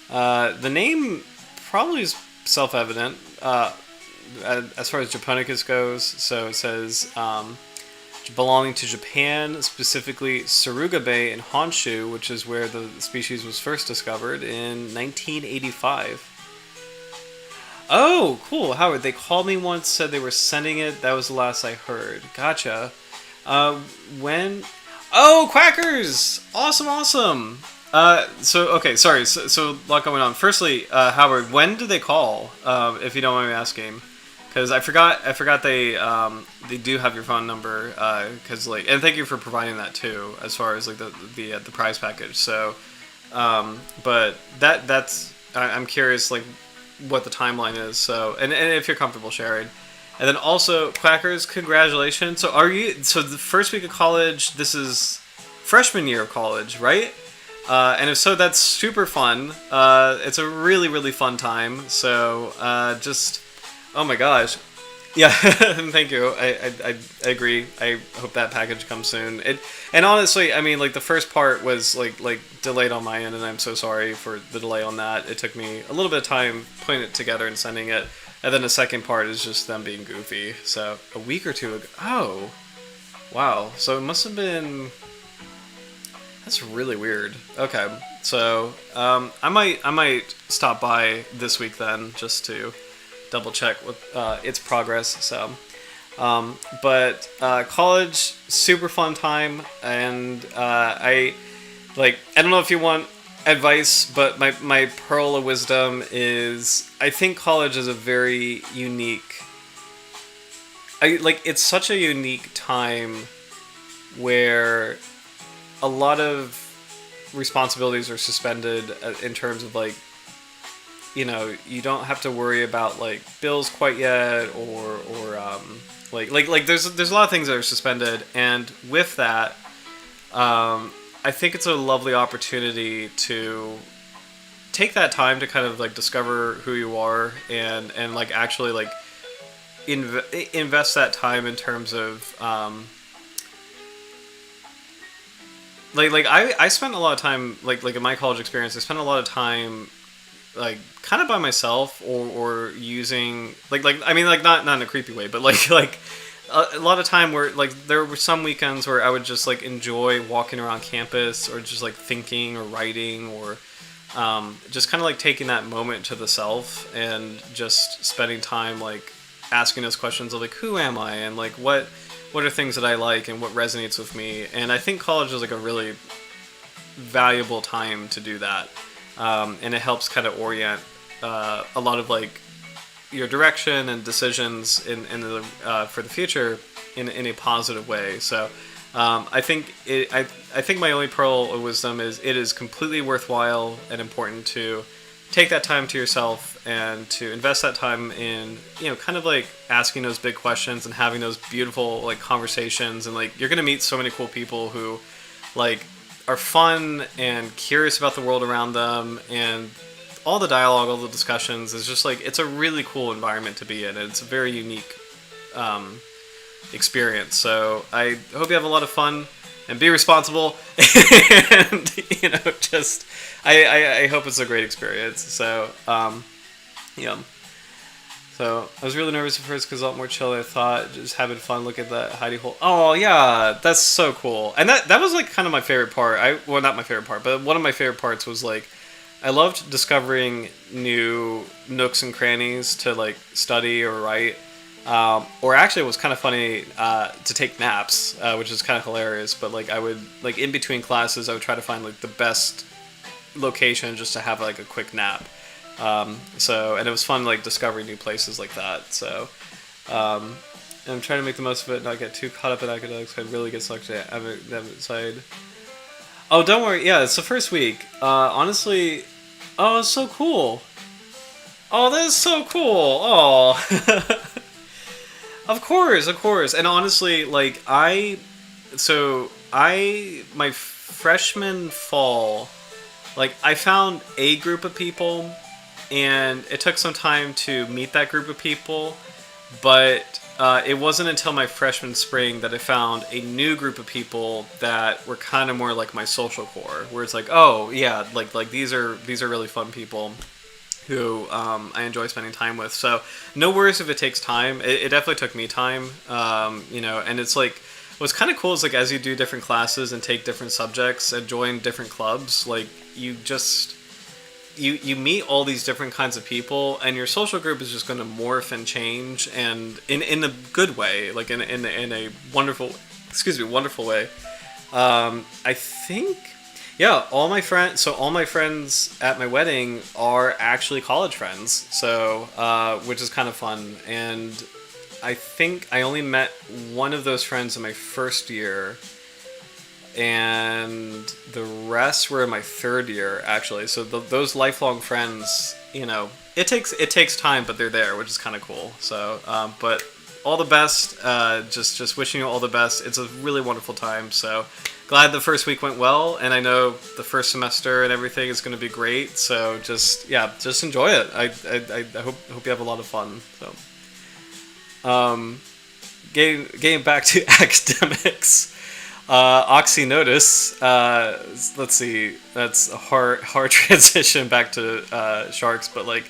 The name probably is self-evident as far as japonicus goes. So it says belonging to Japan, specifically Suruga Bay in Honshu, which is where the species was first discovered in 1985. Oh, cool, Howard. They called me once, said they were sending it. That was the last I heard. Gotcha. When? Oh, quackers! Awesome. Okay, sorry. So a lot going on. Firstly, Howard, when did they call? If you don't mind me asking, because I forgot they do have your phone number. Because and thank you for providing that too, as far as like the prize package. So, but that's I'm curious like what the timeline is. So and if you're comfortable sharing. And then also, quackers, congratulations. So the first week of college? This is freshman year of college, right? And if so, that's super fun. It's a really, really fun time. So, oh my gosh. Yeah, thank you. I agree. I hope that package comes soon. And honestly, I mean, like the first part was like delayed on my end, and I'm so sorry for the delay on that. It took me a little bit of time putting it together and sending it. And then the second part is just them being goofy. So a week or two ago. Oh, wow. So it must have been. That's really weird. Okay, so I might stop by this week then just to double check with its progress. So, but college, super fun time, and I don't know if you want advice, but my pearl of wisdom is I think college is a very unique. It's such a unique time where a lot of responsibilities are suspended in terms of you don't have to worry about like bills quite yet or there's a lot of things that are suspended, and with that I think it's a lovely opportunity to take that time to kind of like discover who you are and like actually like invest that time in terms of I spent a lot of time like in my college experience. I spent a lot of time like kind of by myself or using I mean like not in a creepy way, but like a lot of time where like there were some weekends where I would just like enjoy walking around campus or just like thinking or writing or just kind of like taking that moment to the self and just spending time like asking those questions of like who am I and like what are things that I like and what resonates with me. And I think college is like a really valuable time to do that, and it helps kind of orient a lot of like your direction and decisions in the for the future in a positive way. So I think I think my only pearl of wisdom is it is completely worthwhile and important to take that time to yourself and to invest that time in kind of like asking those big questions and having those beautiful like conversations, and like you're gonna meet so many cool people who like are fun and curious about the world around them, and all the dialogue, all the discussions is just like it's a really cool environment to be in, and it's a very unique experience. So I hope you have a lot of fun, and be responsible. And just I hope it's a great experience. So yeah. So I was really nervous at first because a lot more chill than I thought. Just having fun, look at that hidey hole. Oh yeah, that's so cool. And that was like kind of my favorite part. Well, not my favorite part, but one of my favorite parts was like I loved discovering new nooks and crannies to like study or write. Or actually, it was kind of funny to take naps, which is kind of hilarious. But like I would like in between classes, I would try to find like the best location just to have like a quick nap. And it was fun like discovering new places like that. So and I'm trying to make the most of it, not get too caught up in academics. I really get sucked inside. Oh, don't worry. Yeah, it's the first week. Honestly, oh, it's so cool. Oh, that is so cool. Oh. Of course. And honestly, like, my freshman fall, like, I found a group of people, and it took some time to meet that group of people, but it wasn't until my freshman spring that I found a new group of people that were kind of more like my social core, where it's like, oh, yeah, like these are really fun people who I enjoy spending time with. So no worries if it takes time. It definitely took me time, and it's like, what's kind of cool is like as you do different classes and take different subjects and join different clubs, like you meet all these different kinds of people, and your social group is just going to morph and change, and in a good way, like in a wonderful way. I think. Yeah, all my friends at my wedding are actually college friends, so which is kind of fun. And I think I only met one of those friends in my first year, and the rest were in my third year, actually. So those lifelong friends, it takes time, but they're there, which is kind of cool. So, but all the best. Just wishing you all the best. It's a really wonderful time. So. Glad the first week went well, and I know the first semester and everything is going to be great. So just enjoy it. I hope you have a lot of fun. So, getting back to academics, Oxynotus. Let's see, that's a hard transition back to sharks, but like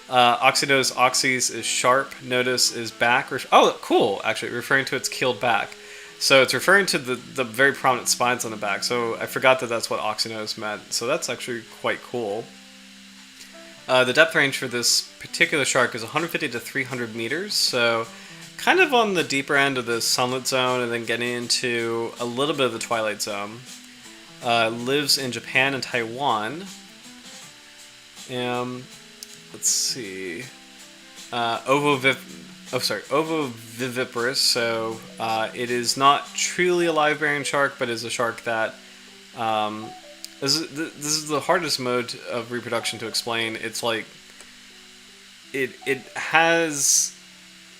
Oxynotus oxys is sharp, notus is back. Oh, cool! Actually, referring to its keeled back. So it's referring to the very prominent spines on the back. So I forgot that that's what Oxynotus meant. So that's actually quite cool. The depth range for this particular shark is 150 to 300 meters. So kind of on the deeper end of the sunlit zone, and then getting into a little bit of the twilight zone. Lives in Japan and Taiwan. Let's see. Ovoviviparous, so it is not truly a live-bearing shark, but is a shark that this is the hardest mode of reproduction to explain. It's like it has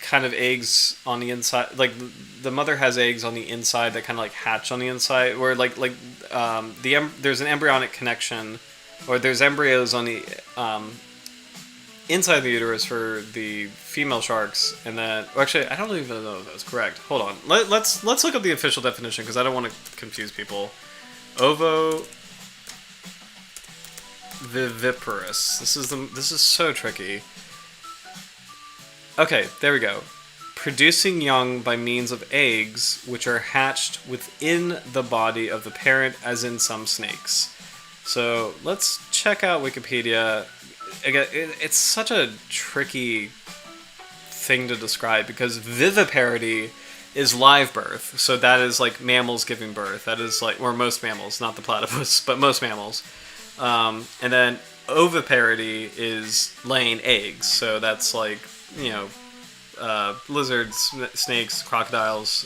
kind of eggs on the inside, like the mother has eggs on the inside that kind of like hatch on the inside, where there's an embryonic connection, or there's embryos on the inside the uterus for the female sharks, and then actually I don't even know if that's correct. Hold on, let's look up the official definition because I don't want to confuse people. Ovoviviparous. This is so tricky. Okay, there we go. Producing young by means of eggs, which are hatched within the body of the parent, as in some snakes. So let's check out Wikipedia. Again, it's such a tricky thing to describe because viviparity is live birth. So that is like mammals giving birth. That is like, or most mammals, not the platypus, but most mammals. And then oviparity is laying eggs. So that's like, lizards, snakes, crocodiles,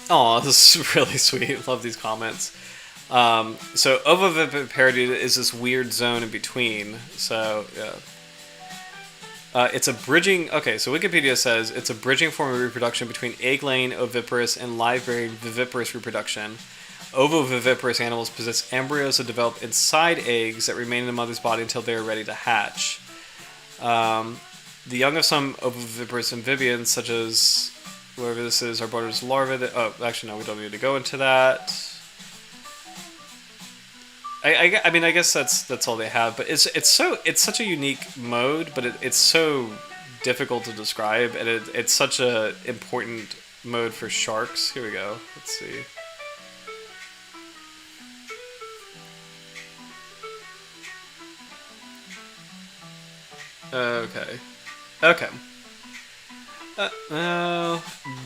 oh, this is really sweet. Love these comments. So ovoviviparity is this weird zone in between. So yeah. It's a bridging. Okay, so Wikipedia says it's a bridging form of reproduction between egg-laying oviparous and live-bearing viviparous reproduction. Ovoviviparous animals possess embryos that develop inside eggs that remain in the mother's body until they are ready to hatch. The young of some ovoviviparous amphibians, such as wherever this is, our border's larvae. Oh, actually, no, we don't need to go into that. I mean, I guess that's all they have, but it's such a unique mode, but it's so difficult to describe, and it's such a important mode for sharks. Here we go. Let's see. Okay. Okay.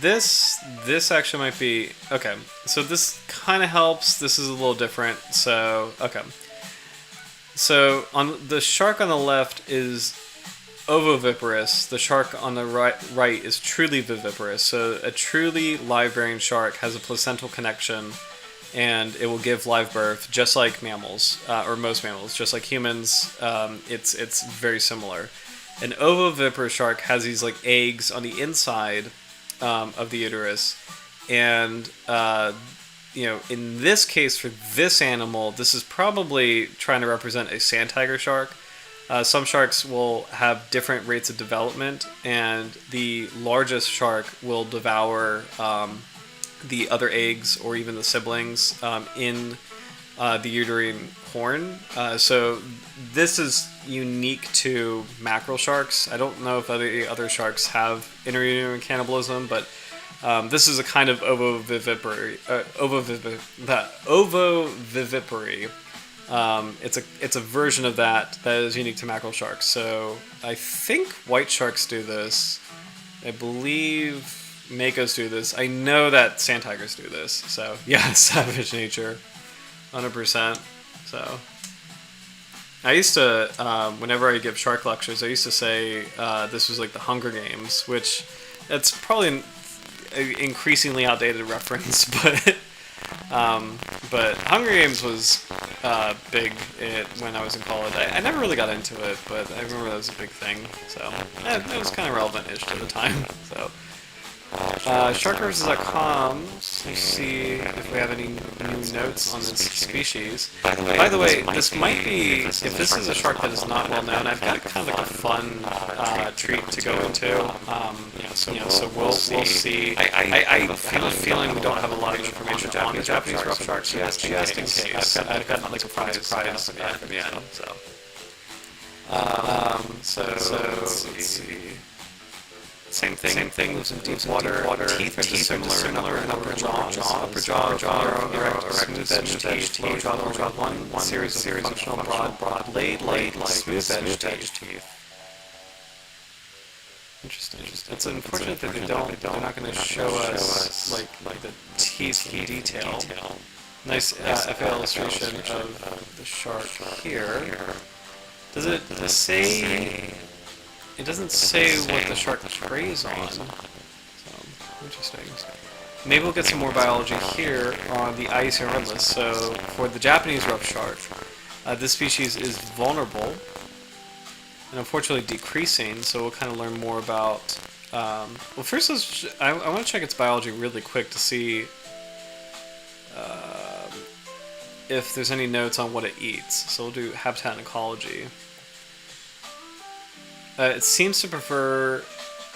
This actually might be okay. So this kind of helps. This is a little different. So okay. So on the shark on the left is ovoviviparous. The shark on the right is truly viviparous. So a truly live-bearing shark has a placental connection, and it will give live birth just like mammals, or most mammals, just like humans. It's very similar. An ovoviviparous shark has these like eggs on the inside of the uterus, and in this case for this animal, this is probably trying to represent a sand tiger shark. Some sharks will have different rates of development, and the largest shark will devour the other eggs or even the siblings in the uterine horn. So this is unique to mackerel sharks. I don't know if other sharks have interuterine cannibalism, but this is a kind of ovovivipary. It's a version of that is unique to mackerel sharks. So I think white sharks do this. I believe makos do this. I know that sand tigers do this. So yeah, savage nature, 100%. So I used to, whenever I give shark lectures, I used to say this was like the Hunger Games, which that's probably an increasingly outdated reference, but Hunger Games was big when I was in college. I never really got into it, but I remember that was a big thing, so it was kind of relevant-ish to the time. So sharkreferences.com to see if we have any new notes on this species. By the way, this might be, if this is a shark that is not well known, I've got kind of like a fun treat to go into. So we'll see. I have a feeling we don't have a lot of information on the Japanese Roughsharks, just in case. I've got like a prize at the end. So let's see. Same thing. Lives in deep water. Teeth are similar in upper jaw, erect, smooth edge teeth, lower jaw, one series of functional broad, laid, smooth edge teeth. Interesting. It's unfortunate that they're not going to show us like the teeth in detail. Nice FA illustration of the shark here. Does it say? It doesn't say what the shark preys on. So, interesting. Maybe we'll get some more biology here on the IUCN Red List. So, for the Japanese rough shark, this species is vulnerable and unfortunately decreasing. So, we'll kind of learn more about. Well, first, I want to check its biology really quick to see if there's any notes on what it eats. So, we'll do habitat and ecology. It seems to prefer.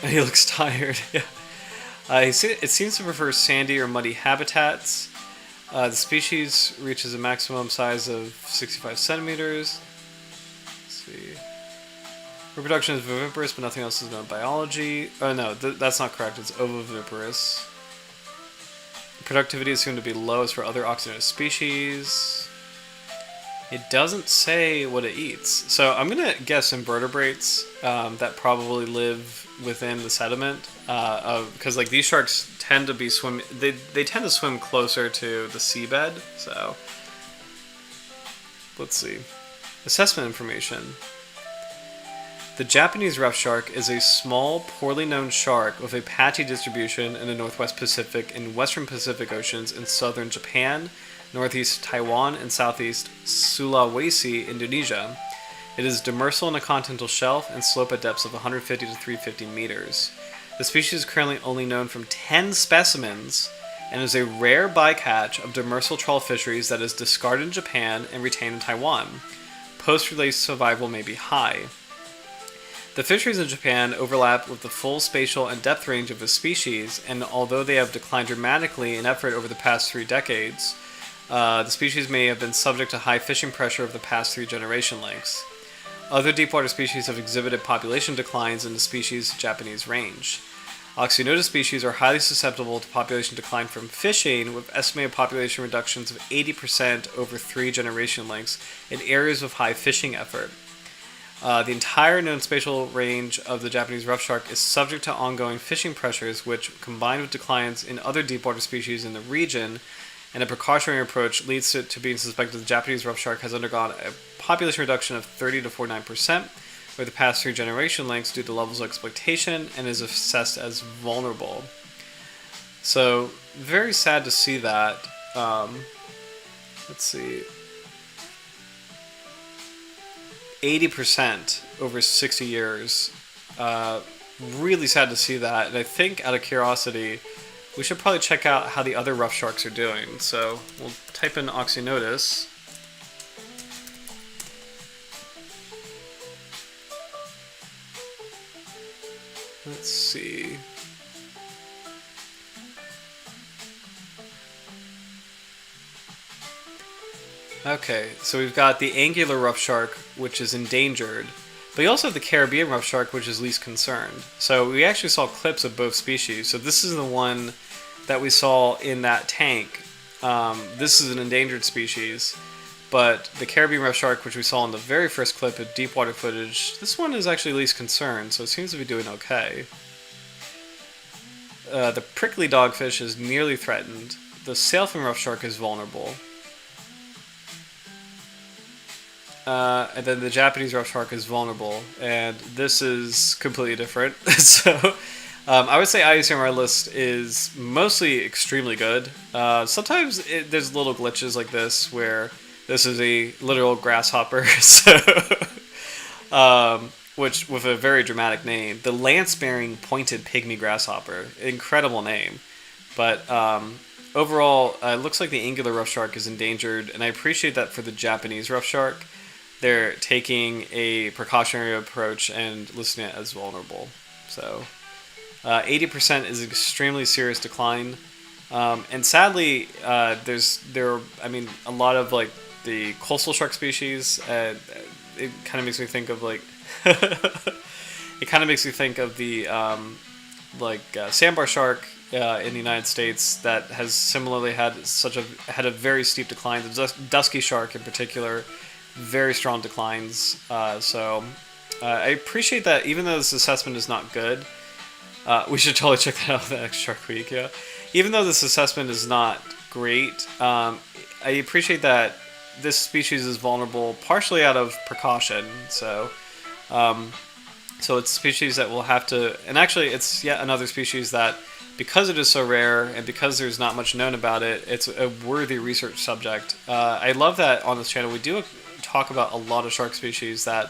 He looks tired. Yeah. It seems to prefer sandy or muddy habitats. The species reaches a maximum size of 65 centimeters. Let's see. Reproduction is viviparous, but nothing else is known in biology. Oh no, that's not correct. It's ovoviviparous. Productivity is assumed to be low as for other Oxynotus species. It doesn't say what it eats. So I'm going to guess invertebrates that probably live within the sediment. Because like these sharks tend to be they tend to swim closer to the seabed. So let's see. Assessment information. The Japanese rough shark is a small, poorly known shark with a patchy distribution in the Northwest Pacific and Western Pacific Oceans in southern Japan, northeast Taiwan, and southeast Sulawesi, Indonesia. It is demersal on a continental shelf and slope at depths of 150 to 350 meters. The species is currently only known from 10 specimens and is a rare bycatch of demersal trawl fisheries that is discarded in Japan and retained in Taiwan. Post-release survival may be high. The fisheries in Japan overlap with the full spatial and depth range of the species, and although they have declined dramatically in effort over the past 3 decades, the species may have been subject to high fishing pressure over the past 3 generation lengths. Other deepwater species have exhibited population declines in the species' Japanese range. Oxynotus species are highly susceptible to population decline from fishing, with estimated population reductions of 80% over 3 generation lengths in areas with high fishing effort. The entire known spatial range of the Japanese rough shark is subject to ongoing fishing pressures, which, combined with declines in other deepwater species in the region, and a precautionary approach, leads to being suspected the Japanese rough shark has undergone a population reduction of 30 to 49% over the past 3 generation lengths due to levels of exploitation, and is assessed as vulnerable. So, very sad to see that. Let's see. 80% over 60 years. Really sad to see that. And I think, out of curiosity, we should probably check out how the other rough sharks are doing. So we'll type in Oxynotus. Let's see. Okay, so we've got the angular rough shark, which is endangered, but we also have the Caribbean rough shark, which is least concerned. So we actually saw clips of both species. So this is the one that we saw in that tank. This is an endangered species, but the Caribbean rough shark, which we saw in the very first clip of deep water footage, this one is actually least concerned, so it seems to be doing okay. The prickly dogfish is nearly threatened. The sailfin rough shark is vulnerable. And then the Japanese rough shark is vulnerable, and this is completely different. So I would say IUCN on our list is mostly extremely good. Sometimes there's little glitches like this where this is a literal grasshopper, so which with a very dramatic name, the lance-bearing pointed pygmy grasshopper, incredible name. But overall, it looks like the angular rough shark is endangered, and I appreciate that for the Japanese rough shark. They're taking a precautionary approach and listing it as vulnerable. So 80% is an extremely serious decline. And sadly, a lot of like the coastal shark species, it kind of makes me think of like, it kind of makes me think of the sandbar shark in the United States that has similarly had a very steep decline. The dusky shark in particular, very strong declines. So I appreciate that, even though this assessment is not good. We should totally check that out the next Shark Week. Yeah, even though this assessment is not great, I appreciate that this species is vulnerable partially out of precaution. So it's a species that will have to, and actually it's yet another species that, because it is so rare and because there's not much known about it, it's a worthy research subject. I love that on this channel we do talk about a lot of shark species that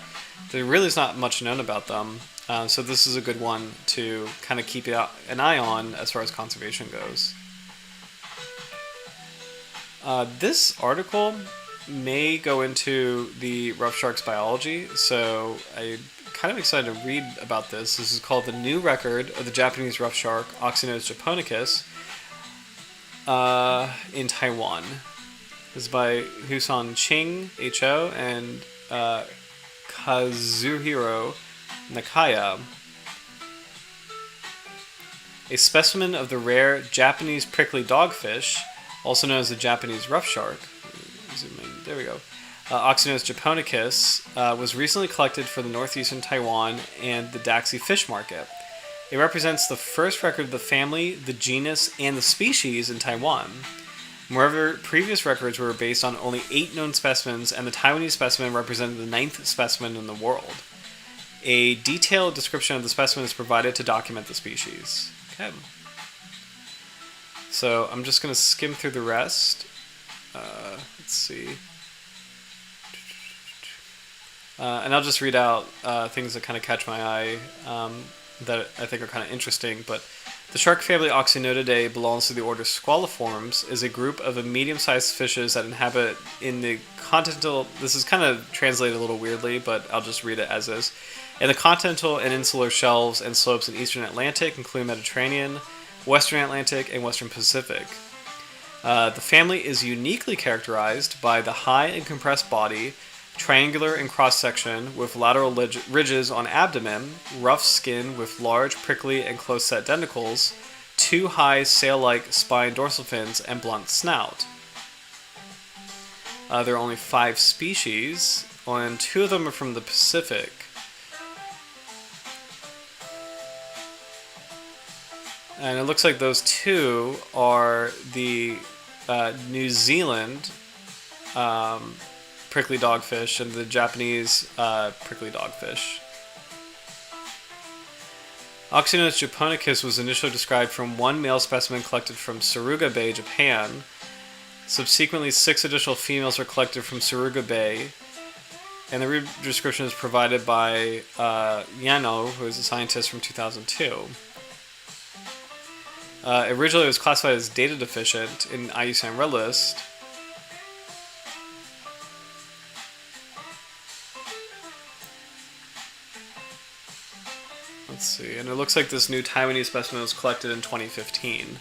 there really is not much known about them. So this is a good one to kind of keep an eye on as far as conservation goes. This article may go into the rough shark's biology, so I'm kind of excited to read about this. This is called The New Record of the Japanese Rough Shark, Oxynotus japonicus, in Taiwan. This is by Husan Ching, H.O., and Kazuhiro Nakaya. A specimen of the rare Japanese prickly dogfish, also known as the Japanese rough shark, zoom in, there we go, Oxynotus japonicus, was recently collected for the northeastern Taiwan and the Daxi fish market. It represents the first record of the family, the genus, and the species in Taiwan. Moreover, previous records were based on only 8 known specimens, and the Taiwanese specimen represented the 9th specimen in the world. A detailed description of the specimen is provided to document the species. Okay. So I'm just going to skim through the rest. Let's see. And I'll just read out things that kind of catch my eye that I think are kind of interesting. But the shark family Oxynotidae belongs to the order Squaliformes, is a group of medium-sized fishes that inhabit in the continental... This is kind of translated a little weirdly, but I'll just read it as is. And the continental and insular shelves and slopes in eastern Atlantic, including Mediterranean, western Atlantic, and western Pacific. The family is uniquely characterized by the high and compressed body, triangular in cross-section with lateral ridges on abdomen, rough skin with large, prickly, and close-set denticles, two high sail-like spine dorsal fins, and blunt snout. There are only 5 species, and 2 of them are from the Pacific. And it looks like those 2 are the New Zealand prickly dogfish and the Japanese prickly dogfish. Oxynotus japonicus was initially described from 1 male specimen collected from Suruga Bay, Japan. Subsequently, 6 additional females were collected from Suruga Bay, and the root description is provided by Yano, who is a scientist from 2002. Originally, it was classified as data deficient in IUCN Red List. Let's see, and it looks like this new Taiwanese specimen was collected in 2015.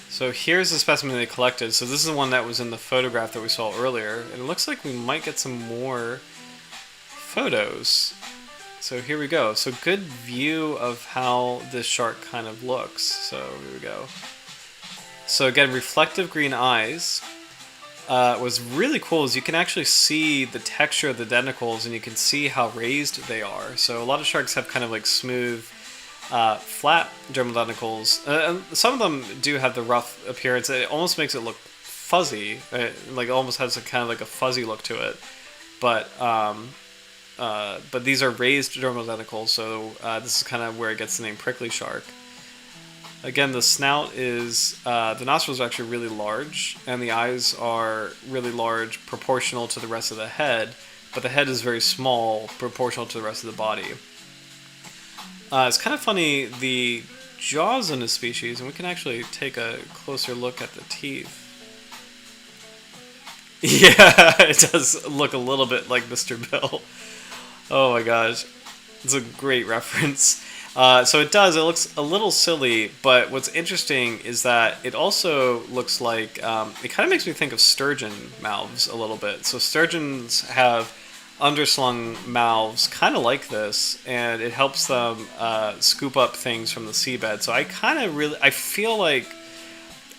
So here's the specimen they collected. So this is the one that was in the photograph that we saw earlier. And it looks like we might get some more photos. So here we go. So good view of how this shark kind of looks. So here we go. So again, reflective green eyes. What's really cool is you can actually see the texture of the denticles and you can see how raised they are. So a lot of sharks have kind of like smooth, flat dermal denticles. Some of them do have the rough appearance. It almost makes it look fuzzy. Like it almost has a kind of like a fuzzy look to it. But these are raised dermal denticles, so this is kind of where it gets the name prickly shark. Again, the snout is, the nostrils are actually really large, and the eyes are really large proportional to the rest of the head, but the head is very small proportional to the rest of the body. It's kind of funny, the jaws in this species, and we can actually take a closer look at the teeth. Yeah, it does look a little bit like Mr. Bill. Oh my gosh, it's a great reference. So it looks a little silly, but what's interesting is that it also looks like, it kind of makes me think of sturgeon mouths a little bit. So sturgeons have underslung mouths kind of like this, and it helps them scoop up things from the seabed. So I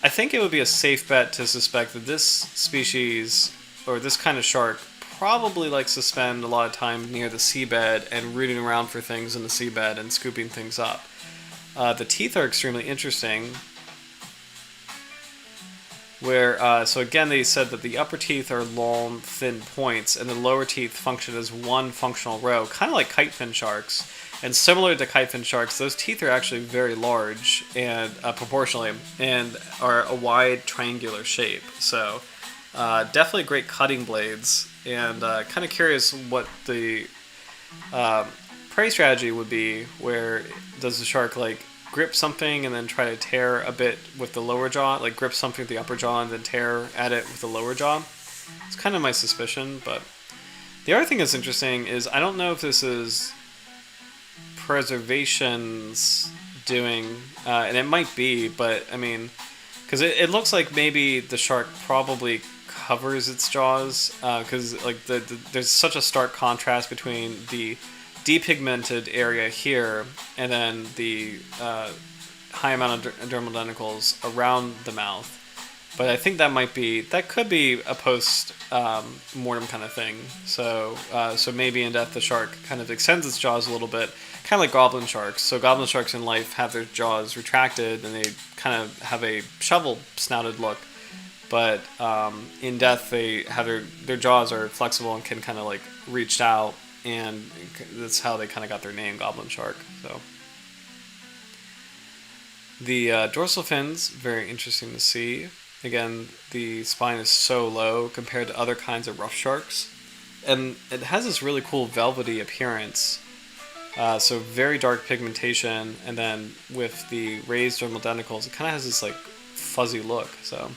think it would be a safe bet to suspect that this species, or this kind of shark, probably likes to spend a lot of time near the seabed and rooting around for things in the seabed and scooping things up. The teeth are extremely interesting. So again, they said that the upper teeth are long, thin points, and the lower teeth function as one functional row, kind of like kitefin sharks. And similar to kitefin sharks, those teeth are actually very large and proportionally, and are a wide triangular shape. So definitely great cutting blades, and kind of curious what the prey strategy would be. Where does the shark like grip something and then try to tear a bit with the lower jaw, like grip something with the upper jaw and then tear at it with the lower jaw? It's kind of my suspicion. But the other thing that's interesting is I don't know if this is preservation's doing, and it might be, but I mean, because it looks like maybe the shark probably covers its jaws, because like there's such a stark contrast between the depigmented area here and then the high amount of dermal denticles around the mouth. But I think that could be a post mortem kind of thing. So maybe in death the shark kind of extends its jaws a little bit, kind of like goblin sharks. So goblin sharks in life have their jaws retracted and they kind of have a shovel snouted look. But in death they have their jaws are flexible and can kind of like reach out, and that's how they kind of got their name, goblin shark. So the dorsal fins, very interesting to see. Again, the spine is so low compared to other kinds of rough sharks, and it has this really cool velvety appearance. So very dark pigmentation, and then with the raised dermal denticles, it kind of has this like fuzzy look. So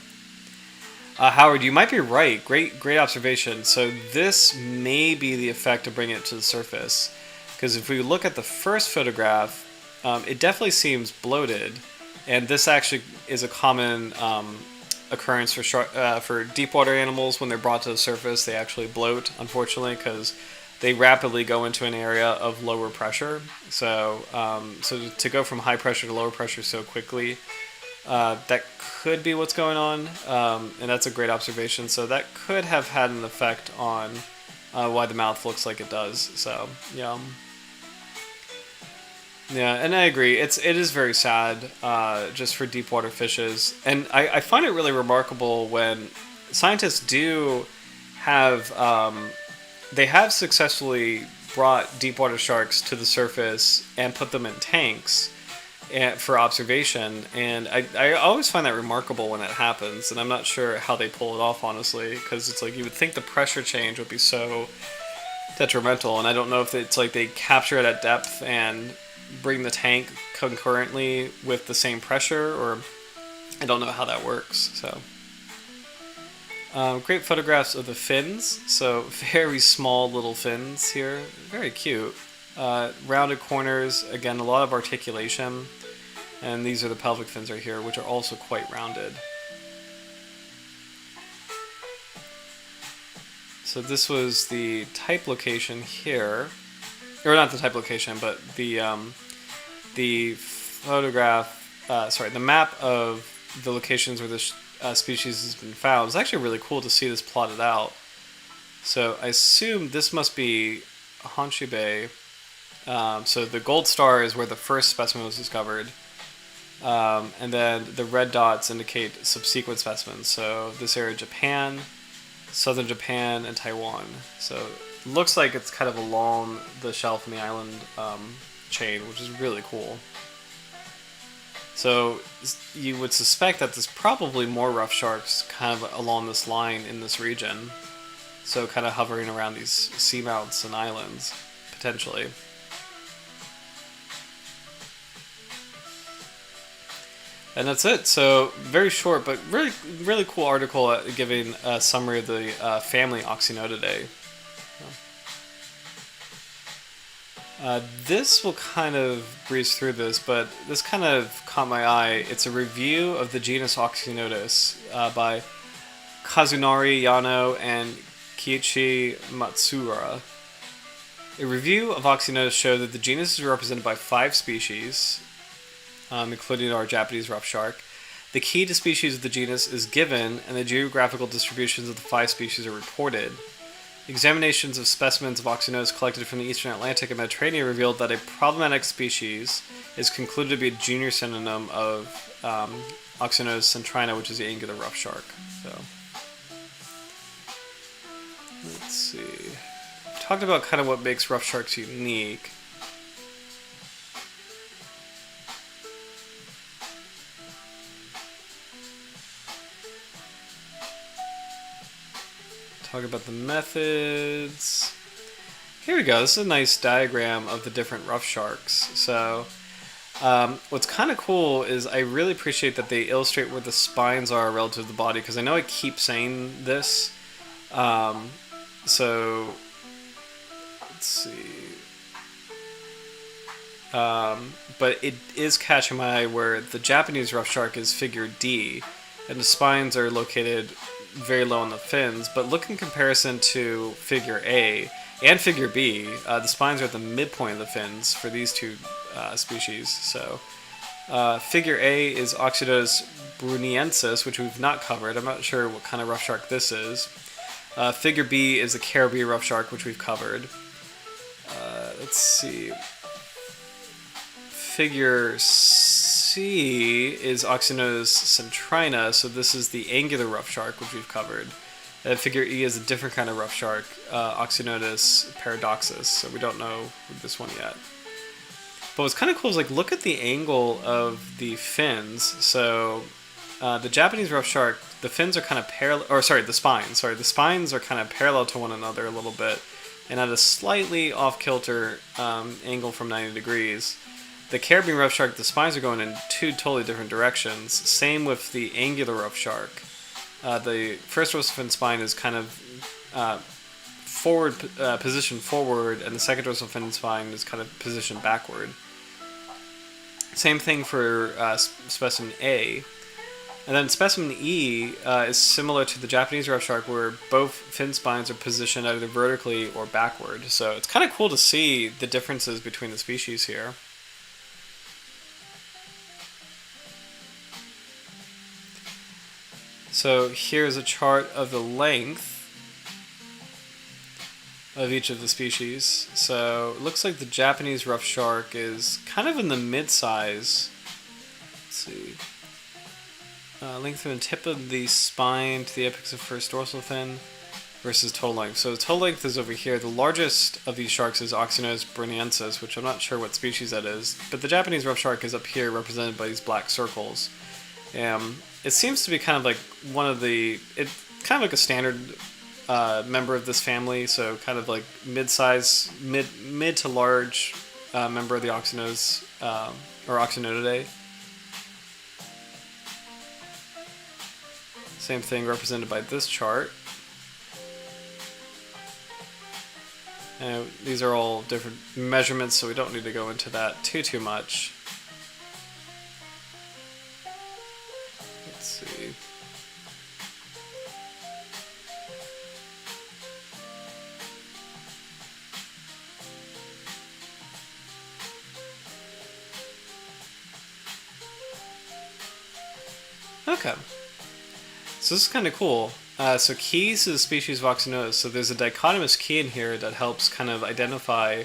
Howard, you might be right. Great observation. So this may be the effect of bringing it to the surface, because if we look at the first photograph, it definitely seems bloated, and this actually is a common occurrence for deep water animals. When they're brought to the surface, they actually bloat, unfortunately, because they rapidly go into an area of lower pressure. So to go from high pressure to lower pressure so quickly, that could be what's going on, and that's a great observation. So that could have had an effect on why the mouth looks like it does. So yeah. Yeah, and I agree. It is very sad, just for deep water fishes, and I find it really remarkable when scientists do have they have successfully brought deep water sharks to the surface and put them in tanks for observation, and I always find that remarkable when it happens, and I'm not sure how they pull it off, honestly, because it's like you would think the pressure change would be so detrimental, and I don't know if it's like they capture it at depth and bring the tank concurrently with the same pressure, or I don't know how that works. So great photographs of the fins. So very small little fins here, very cute. Rounded corners, again, a lot of articulation, and these are the pelvic fins right here, which are also quite rounded. So this was the type location here, or not the type location, but the photograph, the map of the locations where this species has been found. It's actually really cool to see this plotted out. So I assume this must be Honshu Bay. So the gold star is where the first specimen was discovered, and then the red dots indicate subsequent specimens. So this area, Japan, southern Japan, and Taiwan. So it looks like it's kind of along the shelf in the island chain, which is really cool. So you would suspect that there's probably more rough sharks kind of along this line in this region. So kind of hovering around these seamounts and islands, potentially. And that's it. So very short, but really, really cool article giving a summary of the family Oxynotidae. This will kind of breeze through this, but this kind of caught my eye. It's a review of the genus Oxynotus by Kazunari Yano and Kiichi Matsuura. A review of Oxynotus showed that the genus is represented by 5 species, including our Japanese Roughshark. The key to species of the genus is given, and the geographical distributions of the 5 species are reported. Examinations of specimens of Oxynotus collected from the eastern Atlantic and Mediterranean revealed that a problematic species is concluded to be a junior synonym of Oxynotus centrina, which is the angular rough shark. So, let's see. Talked about kind of what makes rough sharks unique. Talk about the methods. Here we go. This is a nice diagram of the different rough sharks. So what's kind of cool is I really appreciate that they illustrate where the spines are relative to the body, because I know I keep saying this. So let's see. But it is catching my eye where the Japanese rough shark is figure D, and the spines are located very low on the fins, but look in comparison to figure A and figure B, the spines are at the midpoint of the fins for these two species. So figure A is Oxynotus brunniensis, which we've not covered. I'm not sure what kind of rough shark this is. Figure B is the Caribbean rough shark, which we've covered. Let's see. Figure C is Oxynotus centrina, so this is the angular rough shark, which we've covered. Figure E is a different kind of rough shark, Oxynotus paradoxus, so we don't know this one yet. But what's kind of cool is, like, look at the angle of the fins. So the Japanese rough shark, the fins are kind of parallel, or sorry, the spines are kind of parallel to one another a little bit, and at a slightly off-kilter angle from 90 degrees. The Caribbean rough shark, the spines are going in 2 totally different directions. Same with the angular rough shark. the first dorsal fin spine is kind of forward, positioned forward, and the second dorsal fin spine is kind of positioned backward. Same thing for specimen A. And then specimen E is similar to the Japanese Roughshark, where both fin spines are positioned either vertically or backward. So it's kind of cool to see the differences between the species here. So here's a chart of the length of each of the species. So it looks like the Japanese Roughshark is kind of in the mid-size. Let's see. Length from the tip of the spine to the apex of first dorsal fin versus total length. So the total length is over here. The largest of these sharks is Oxynotus brunensis, which I'm not sure what species that is. But the Japanese rough shark is up here, represented by these black circles. It seems to be kind of like one of the... It's kind of like a standard member of this family, so kind of like mid-size, mid to large member of the Oxynotus, or Oxynotidae. Same thing represented by this chart. And these are all different measurements, so we don't need to go into that too much. Let's see. Okay. So this is kind of cool. So keys is a species of Oxynotus. So there's a dichotomous key in here that helps kind of identify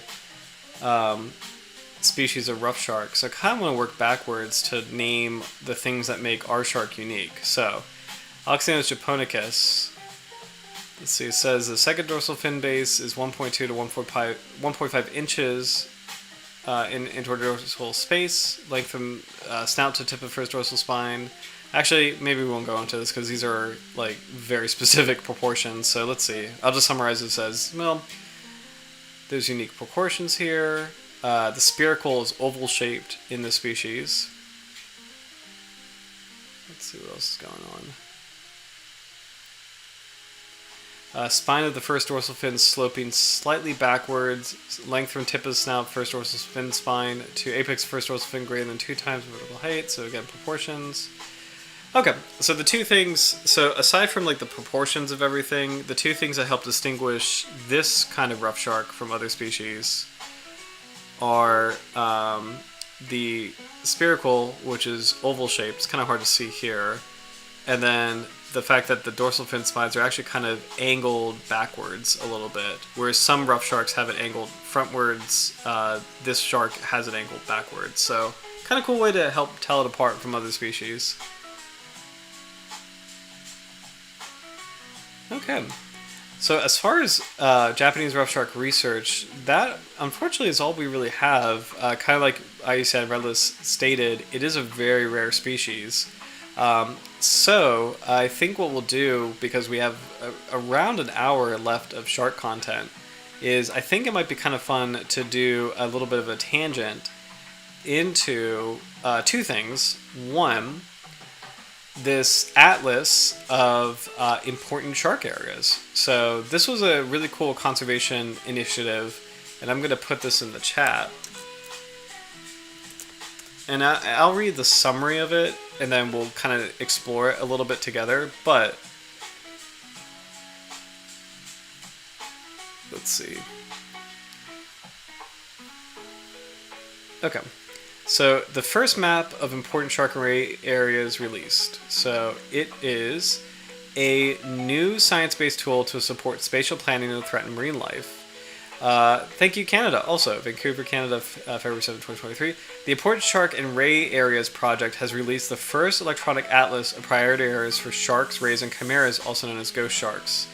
species of rough shark. So I kind of want to work backwards to name the things that make our shark unique. So Oxynotus japonicus. Let's see. It says the second dorsal fin base is 1.2 to 1.5 inches in interdorsal space. Length from snout to tip of first dorsal spine. Actually, maybe we won't go into this because these are like very specific proportions. So let's see. I'll just summarize this as, well, there's unique proportions here. The spiracle is oval shaped in this species. Let's see what else is going on. Spine of the first dorsal fin sloping slightly backwards. Length from tip of the snout, first dorsal fin spine to apex first dorsal fin greater than 2 times vertical height. So again, proportions. Okay, so the two things, so aside from like the proportions of everything, the two things that help distinguish this kind of rough shark from other species are the spiracle, which is oval shaped. It's kind of hard to see here. And then the fact that the dorsal fin spines are actually kind of angled backwards a little bit, whereas some rough sharks have it angled frontwards. This shark has it angled backwards. So kind of cool way to help tell it apart from other species. Okay, so as far as Japanese rough shark research, that unfortunately is all we really have. Kind of like Redless stated, it is a very rare species. So I think what we'll do, because we have around an hour left of shark content, is I think it might be kind of fun to do a little bit of a tangent into two things. One, this atlas of important shark areas. So this was a really cool conservation initiative, and I'm going to put this in the chat. And I'll read the summary of it, and then we'll kind of explore it a little bit together. But let's see. Okay. So the first map of important shark array areas released. So it is a new science-based tool to support spatial planning of threatened marine life. Thank you, Canada. Also, Vancouver, Canada, February 7, 2023. The Important Shark and Ray Areas Project has released the first electronic atlas of priority areas for sharks, rays, and chimeras, also known as ghost sharks.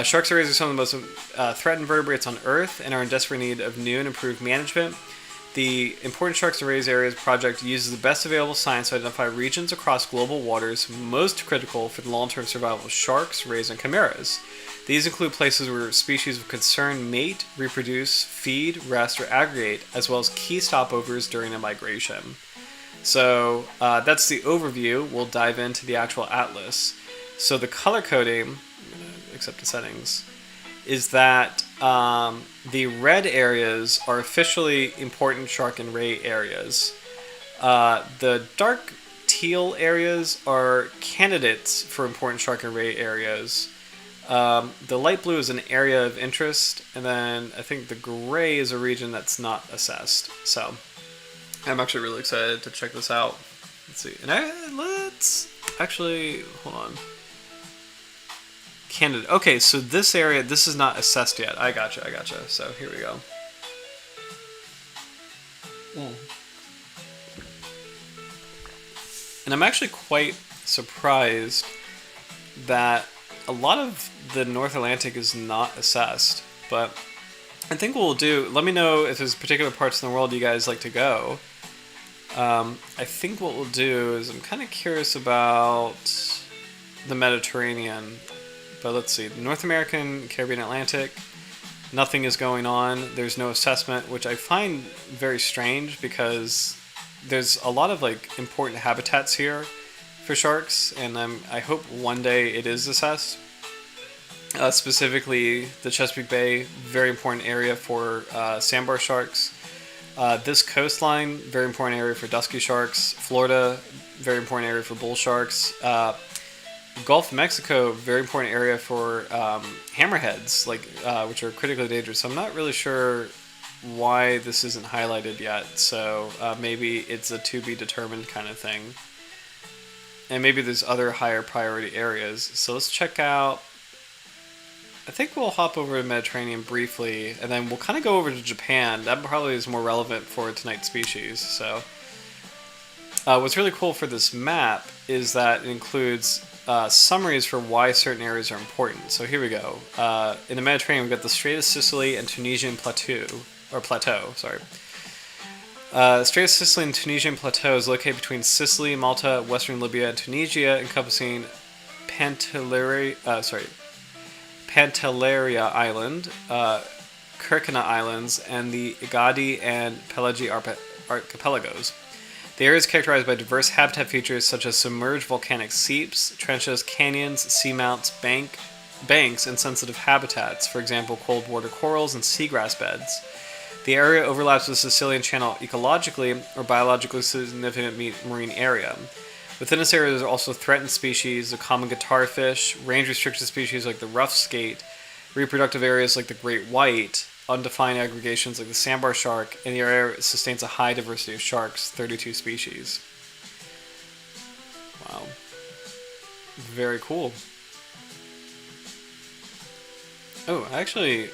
Sharks and rays are some of the most threatened vertebrates on Earth and are in desperate need of new and improved management. The Important Sharks and Rays Areas project uses the best available science to identify regions across global waters most critical for the long-term survival of sharks, rays, and chimeras. These include places where species of concern mate, reproduce, feed, rest, or aggregate, as well as key stopovers during a migration. So that's the overview. We'll dive into the actual atlas. So the color coding, I'm going to accept the settings, is that the red areas are officially important shark and ray areas. The dark teal areas are candidates for important shark and ray areas. The light blue is an area of interest, and then I think the gray is a region that's not assessed. So I'm actually really excited to check this out. Let's see. And let's actually, hold on. Candidate. Okay, so this area, this is not assessed yet. I gotcha. So here we go. And I'm actually quite surprised that a lot of the North Atlantic is not assessed. But I think what we'll do, let me know if there's particular parts in the world you guys like to go. I think what we'll do is I'm kind of curious about the Mediterranean. But let's see, North American, Caribbean, Atlantic, nothing is going on. There's no assessment, which I find very strange because there's a lot of like important habitats here for sharks, and I hope one day it is assessed. Specifically, the Chesapeake Bay, very important area for sandbar sharks. This coastline, very important area for dusky sharks. Florida, very important area for bull sharks. Gulf of Mexico, very important area for hammerheads, which are critically dangerous. So I'm not really sure why this isn't highlighted yet. So maybe it's a to be determined kind of thing. And maybe there's other higher priority areas. So let's check out. I think we'll hop over to the Mediterranean briefly, and then we'll kind of go over to Japan. That probably is more relevant for tonight's species. So what's really cool for this map is that it includes summaries for why certain areas are important. So here we go. In the Mediterranean, we've got the Strait of Sicily and Tunisian Plateau. Strait of Sicily and Tunisian Plateau is located between Sicily, Malta, Western Libya, and Tunisia, encompassing Pantelleria Island, Kirkina Islands, and the Egadi and Pelagi archipelagos. The area is characterized by diverse habitat features such as submerged volcanic seeps, trenches, canyons, seamounts, banks, and sensitive habitats, for example, cold water corals and seagrass beds. The area overlaps with the Sicilian Channel ecologically or biologically significant marine area. Within this area, there are also threatened species, the common guitarfish, range-restricted species like the rough skate, reproductive areas like the great white, undefined aggregations like the sandbar shark, and the area sustains a high diversity of sharks, 32 species. Wow. Very cool. Oh, actually,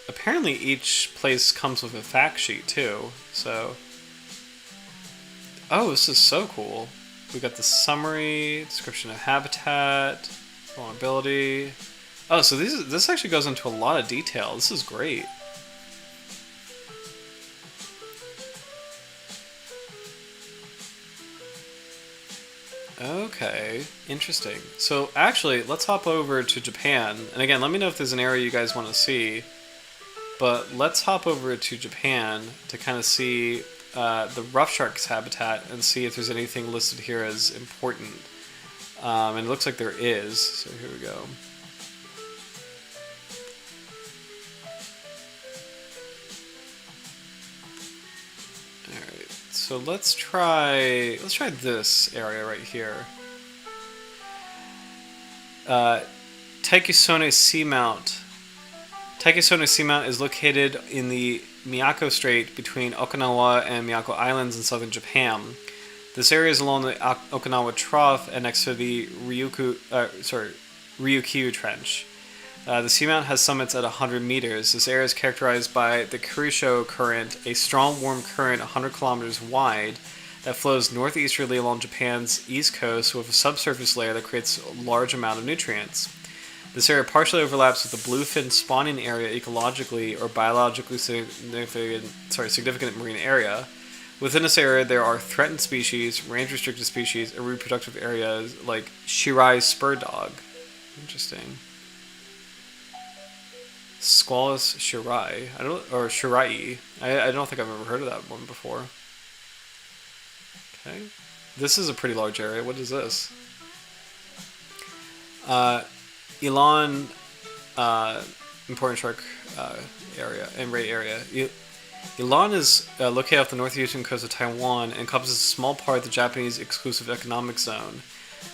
apparently each place comes with a fact sheet too, so... Oh, this is so cool. We got the summary, description of habitat, vulnerability. Oh, so this actually goes into a lot of detail. This is great. Okay, interesting. So actually, let's hop over to Japan. And again, let me know if there's an area you guys want to see. But let's hop over to Japan to kind of see the Roughsharks habitat and see if there's anything listed here as important. And it looks like there is. So here we go. Alright, so let's try this area right here. Taikisone Seamount. Taikisone Seamount is located in the Miyako Strait between Okinawa and Miyako Islands in southern Japan. This area is along the Okinawa Trough and next to the Ryukyu Trench. The seamount has summits at 100 meters. This area is characterized by the Kurisho Current, a strong warm current 100 kilometers wide that flows northeasterly along Japan's east coast with a subsurface layer that creates a large amount of nutrients. This area partially overlaps with the bluefin spawning area ecologically or biologically significant marine area. Within this area, there are threatened species, range-restricted species, and reproductive areas like Shirai spur dog. Interesting. Squalus shirai. Or shirai. I don't think I've ever heard of that one before. Okay. This is a pretty large area. What is this? Uh, Elon, important shark area and ray area. Elon is located off the northeastern coast of Taiwan and encompasses a small part of the Japanese exclusive economic zone.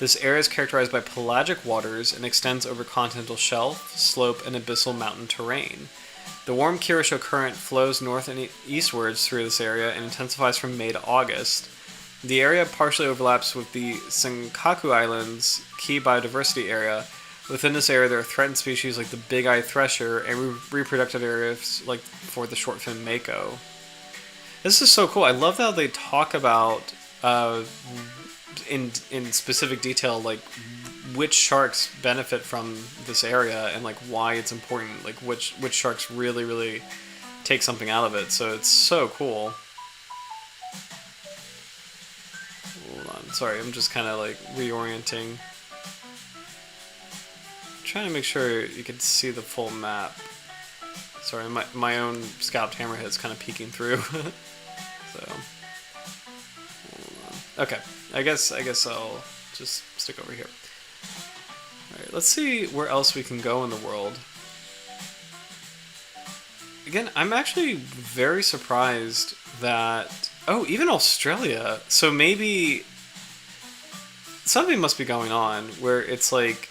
This area is characterized by pelagic waters and extends over continental shelf, slope, and abyssal mountain terrain. The warm Kuroshio Current flows north and eastwards through this area and intensifies from May to August. The area partially overlaps with the Senkaku Islands key biodiversity area. Within this area, there are threatened species like the big-eyed thresher and reproductive areas like for the short-fin mako. This is so cool. I love how they talk about in specific detail like which sharks benefit from this area and like why it's important. Like which sharks really take something out of it. So it's so cool. Hold on. Sorry, I'm just kind of like reorienting. Trying to make sure you can see the full map. Sorry, my own scalped hammerhead's kind of peeking through. So, hold on. Okay, I guess I'll just stick over here. All right, let's see where else we can go in the world. Again, I'm actually very surprised that even Australia. So maybe something must be going on where it's like.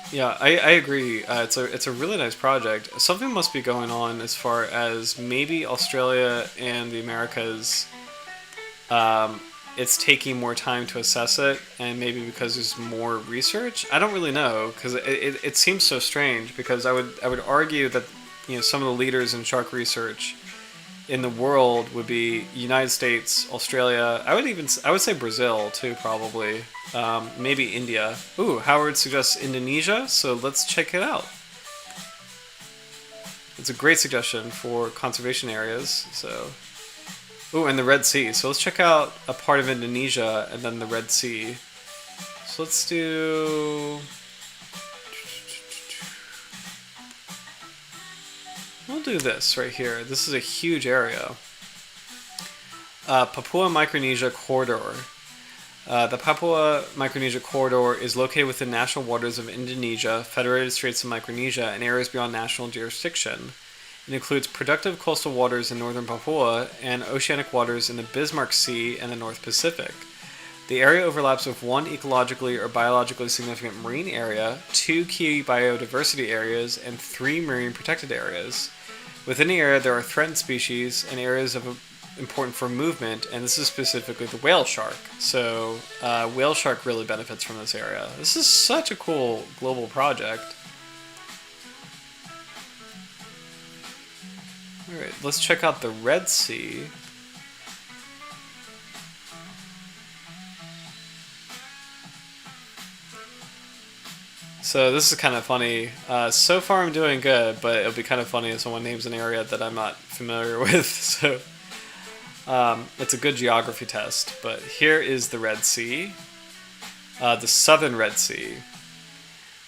Yeah, I agree. It's a really nice project. Something must be going on as far as maybe Australia and the Americas. It's taking more time to assess it, and maybe because there's more research. I don't really know because it seems so strange. Because I would argue that some of the leaders in shark research in the world would be United States, Australia. I would say Brazil too, probably. Maybe India. Ooh, Howard suggests Indonesia, so let's check it out. It's a great suggestion for conservation areas. So, ooh, and the Red Sea. So let's check out a part of Indonesia and then the Red Sea. So let's do. We'll do this right here. This is a huge area. Papua Micronesia Corridor. The Papua Micronesia Corridor is located within national waters of Indonesia, Federated Straits of Micronesia, and areas beyond national jurisdiction. It includes productive coastal waters in northern Papua and oceanic waters in the Bismarck Sea and the North Pacific. The area overlaps with one ecologically or biologically significant marine area, 2 key biodiversity areas, and 3 marine protected areas. Within the area, there are threatened species and areas important for movement, and this is specifically the whale shark. So, whale shark really benefits from this area. This is such a cool global project. Alright, let's check out the Red Sea. So this is kind of funny. So far I'm doing good, but it'll be kind of funny if someone names an area that I'm not familiar with. So it's a good geography test. But here is the Red Sea, the Southern Red Sea.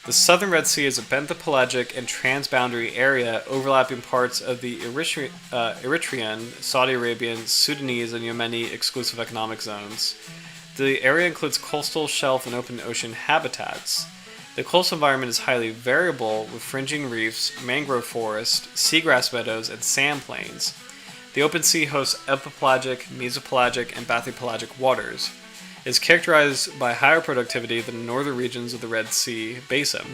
The Southern Red Sea is a bentopelagic and transboundary area overlapping parts of the Eritrean, Saudi Arabian, Sudanese, and Yemeni exclusive economic zones. The area includes coastal, shelf, and open ocean habitats. The coastal environment is highly variable with fringing reefs, mangrove forest, seagrass meadows, and sand plains. The open sea hosts epipelagic, mesopelagic, and bathypelagic waters. It is characterized by higher productivity than the northern regions of the Red Sea basin.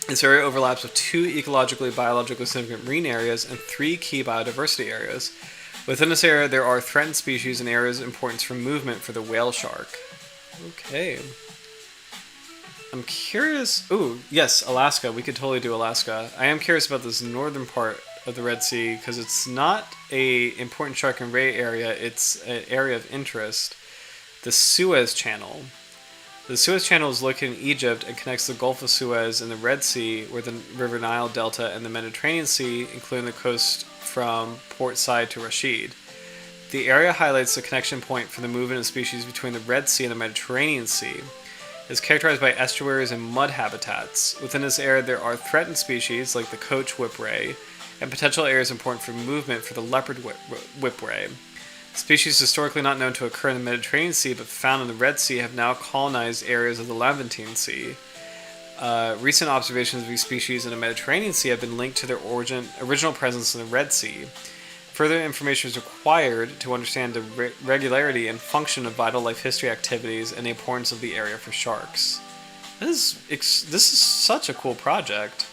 This area overlaps with 2 ecologically biologically significant marine areas and 3 key biodiversity areas. Within this area, there are threatened species and areas of importance for movement for the whale shark. Okay. I'm curious. Ooh, yes, Alaska. We could totally do Alaska. I am curious about this northern part of the Red Sea because it's not a important shark and ray area. It's an area of interest. The Suez Channel. The Suez Channel is located in Egypt and connects the Gulf of Suez and the Red Sea with the River Nile Delta and the Mediterranean Sea, including the coast from Port Said to Rashid. The area highlights the connection point for the movement of species between the Red Sea and the Mediterranean Sea. It is characterized by estuaries and mud habitats. Within this area, there are threatened species like the coach whipray and potential areas important for movement for the leopard whipray. Species historically not known to occur in the Mediterranean Sea but found in the Red Sea have now colonized areas of the Levantine Sea. Recent observations of these species in the Mediterranean Sea have been linked to their original presence in the Red Sea. Further information is required to understand the regularity and function of vital life history activities and the importance of the area for sharks. This is such a cool project.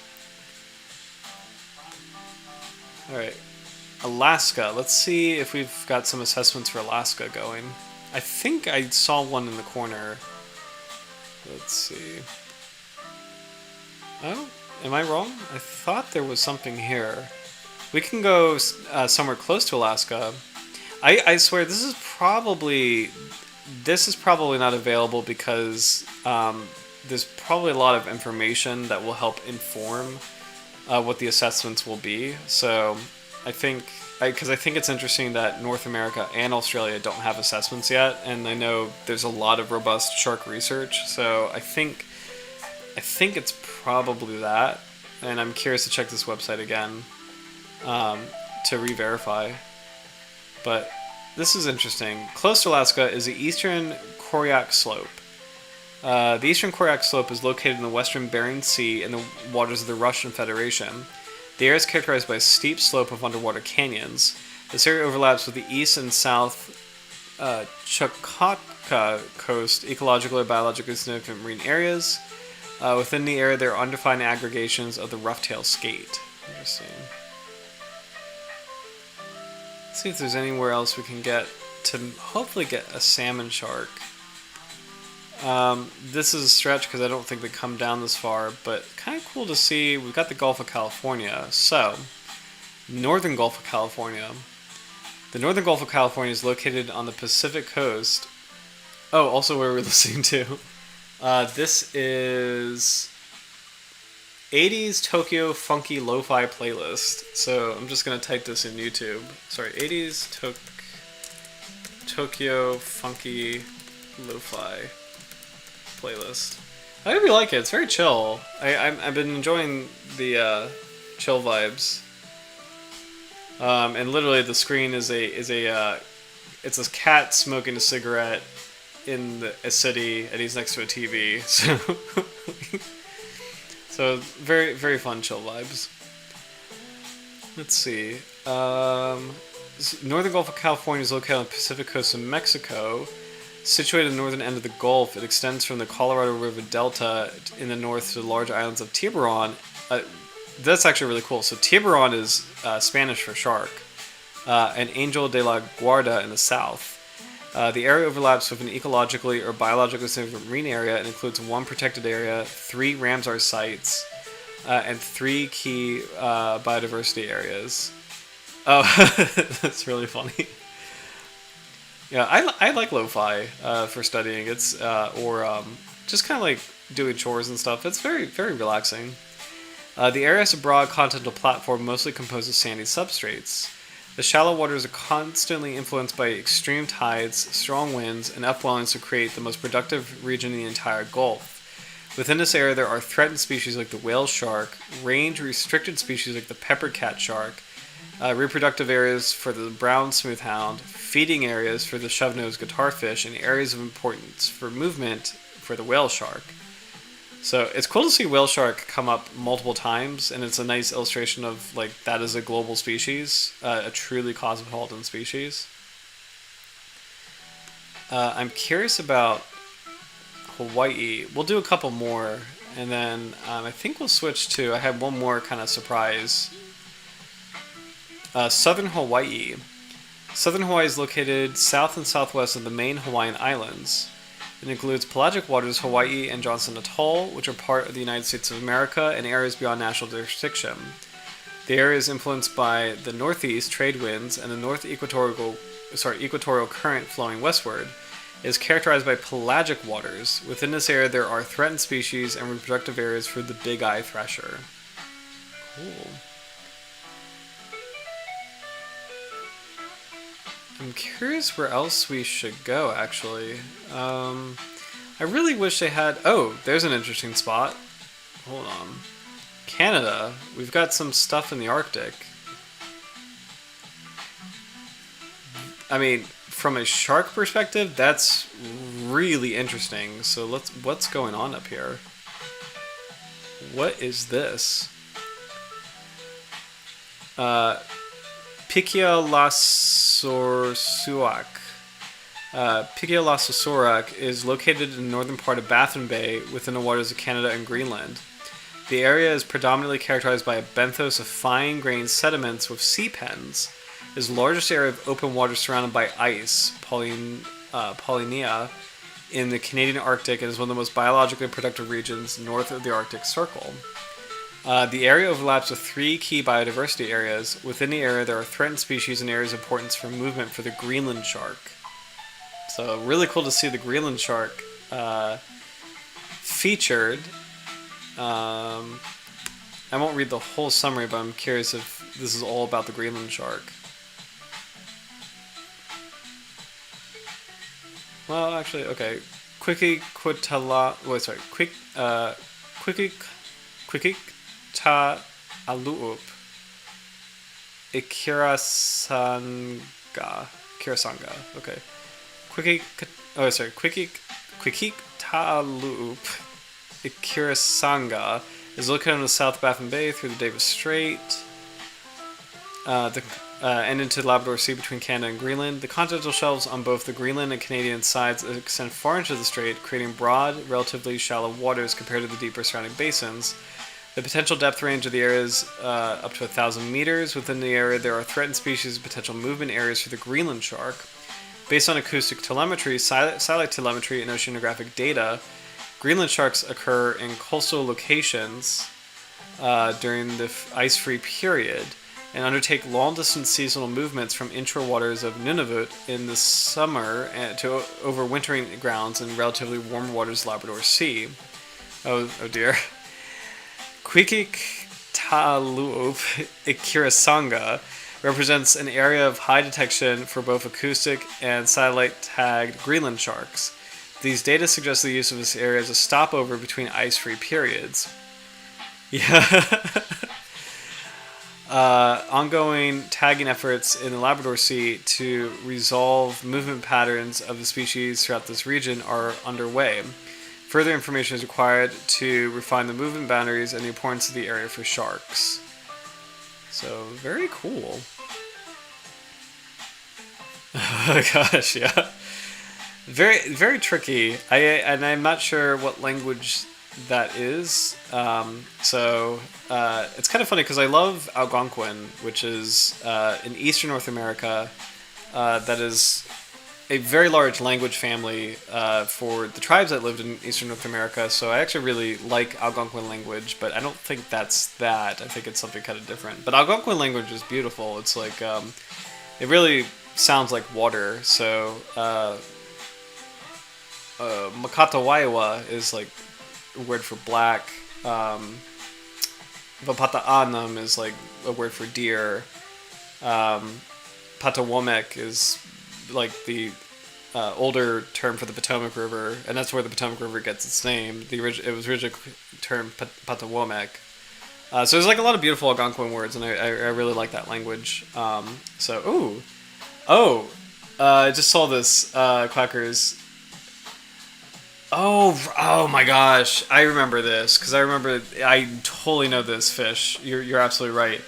Alright, Alaska. Let's see if we've got some assessments for Alaska going. I think I saw one in the corner. Let's see. Oh, am I wrong? I thought there was something here. We can go somewhere close to Alaska. I swear this is probably not available because there's probably a lot of information that will help inform what the assessments will be. So I think it's interesting that North America and Australia don't have assessments yet, and I know there's a lot of robust shark research. So I think it's probably that, and I'm curious to check this website again to re-verify. But this is interesting. Close to Alaska is the eastern Koryak Slope. The eastern Koryak Slope is located in the western Bering Sea in the waters of the Russian Federation. The area is characterized by a steep slope of underwater canyons. This area overlaps with the east and south Chukotka coast, ecological or biologically significant marine areas. Within the area, there are undefined aggregations of the rough-tailed skate. Interesting. Let's see if there's anywhere else we can get to hopefully get a salmon shark. This is a stretch because I don't think they come down this far, but kind of cool to see. We've got the Gulf of California. So, northern Gulf of California. The northern Gulf of California is located on the Pacific coast. Oh, also where we're listening to. This is 80s Tokyo Funky Lo-Fi Playlist. So I'm just going to type this in YouTube. Sorry, 80s Tokyo Funky Lo-Fi Playlist. I hope you like it. It's very chill. I've been enjoying the chill vibes. And literally the screen is it's a cat smoking a cigarette in a city, and he's next to a TV. So very, very fun chill vibes. Let's see. Northern Gulf of California is located on the Pacific coast of Mexico. Situated at the northern end of the Gulf, it extends from the Colorado River Delta in the north to the large islands of Tiburon. That's actually really cool. So Tiburon is Spanish for shark, and Angel de la Guarda in the south. The area overlaps with an ecologically or biologically significant marine area and includes one protected area, 3 Ramsar sites, and 3 key biodiversity areas. Oh, that's really funny. Yeah, I like lo-fi for studying. It's just kind of like doing chores and stuff. It's very, very relaxing. The area has a broad continental platform mostly composed of sandy substrates. The shallow waters are constantly influenced by extreme tides, strong winds, and upwellings to create the most productive region in the entire Gulf. Within this area, there are threatened species like the whale shark, range-restricted species like the peppercat shark, reproductive areas for the brown smoothhound, feeding areas for the shove-nosed guitarfish, and areas of importance for movement for the whale shark. So it's cool to see whale shark come up multiple times, and it's a nice illustration of like that is a global species, a truly cosmopolitan species. I'm curious about Hawaii. We'll do a couple more, and then I think we'll switch to. I have one more kind of surprise. Southern Hawaii. Southern Hawaii is located south and southwest of the main Hawaiian Islands. It includes pelagic waters, Hawaii and Johnson Atoll, which are part of the United States of America and areas beyond national jurisdiction. The area is influenced by the northeast trade winds and the north equatorial current flowing westward. It is characterized by pelagic waters. Within this area, there are threatened species and reproductive areas for the big eye thresher. Cool. I'm curious where else we should go, actually. I really wish they had... Oh, there's an interesting spot. Hold on. Canada. We've got some stuff in the Arctic. I mean, from a shark perspective, that's really interesting. So what's going on up here? what is this? Pikialasorsuak. Pikialasorsuak is located in the northern part of Baffin Bay within the waters of Canada and Greenland. The area is predominantly characterized by a benthos of fine-grained sediments with sea pens. It is the largest area of open water surrounded by ice, Polynia, in the Canadian Arctic, and is one of the most biologically productive regions north of the Arctic Circle. The area overlaps with 3 key biodiversity areas. Within the area, there are threatened species and areas of importance for movement for the Greenland shark. So, really cool to see the Greenland shark featured. I won't read the whole summary, but I'm curious if this is all about the Greenland shark. Well, actually, okay. Quikita-aluup. Kirasanga. Okay. Quikita-aluup. Ikirasanga is located on the South Baffin Bay through the Davis Strait and into the Labrador Sea between Canada and Greenland. The continental shelves on both the Greenland and Canadian sides extend far into the strait, creating broad, relatively shallow waters compared to the deeper surrounding basins. The potential depth range of the area is up to 1,000 meters. Within the area, there are threatened species and potential movement areas for the Greenland shark. Based on acoustic telemetry, satellite telemetry, and oceanographic data, Greenland sharks occur in coastal locations during the ice-free period and undertake long-distance seasonal movements from inshore waters of Nunavut in the summer to overwintering grounds in relatively warm waters of the Labrador Sea. Oh dear. Quikik-Taaluup Ikirasanga represents an area of high detection for both acoustic and satellite-tagged Greenland sharks. These data suggest the use of this area as a stopover between ice-free periods. Yeah. Ongoing tagging efforts in the Labrador Sea to resolve movement patterns of the species throughout this region are underway. Further information is required to refine the movement boundaries and the importance of the area for sharks. So, very cool. Oh gosh, yeah. Very, very tricky. I'm not sure what language that is. It's kind of funny because I love Algonquin, which is in Eastern North America. That is a very large language family for the tribes that lived in Eastern North America. So I actually really like Algonquin language, but I don't think that's that. I think it's something kind of different. But Algonquin language is beautiful. It's like it really sounds like water. So. Makatawaiwa is like a word for black. Vapata'anam is like a word for deer. Patawomek is like the older term for the Potomac River, and that's where the Potomac River gets its name. It was originally termed Patawomek. So there's like a lot of beautiful Algonquin words, and I really like that language. I just saw this, Quackers. Oh my gosh! I remember this because I totally know this fish. You're absolutely right.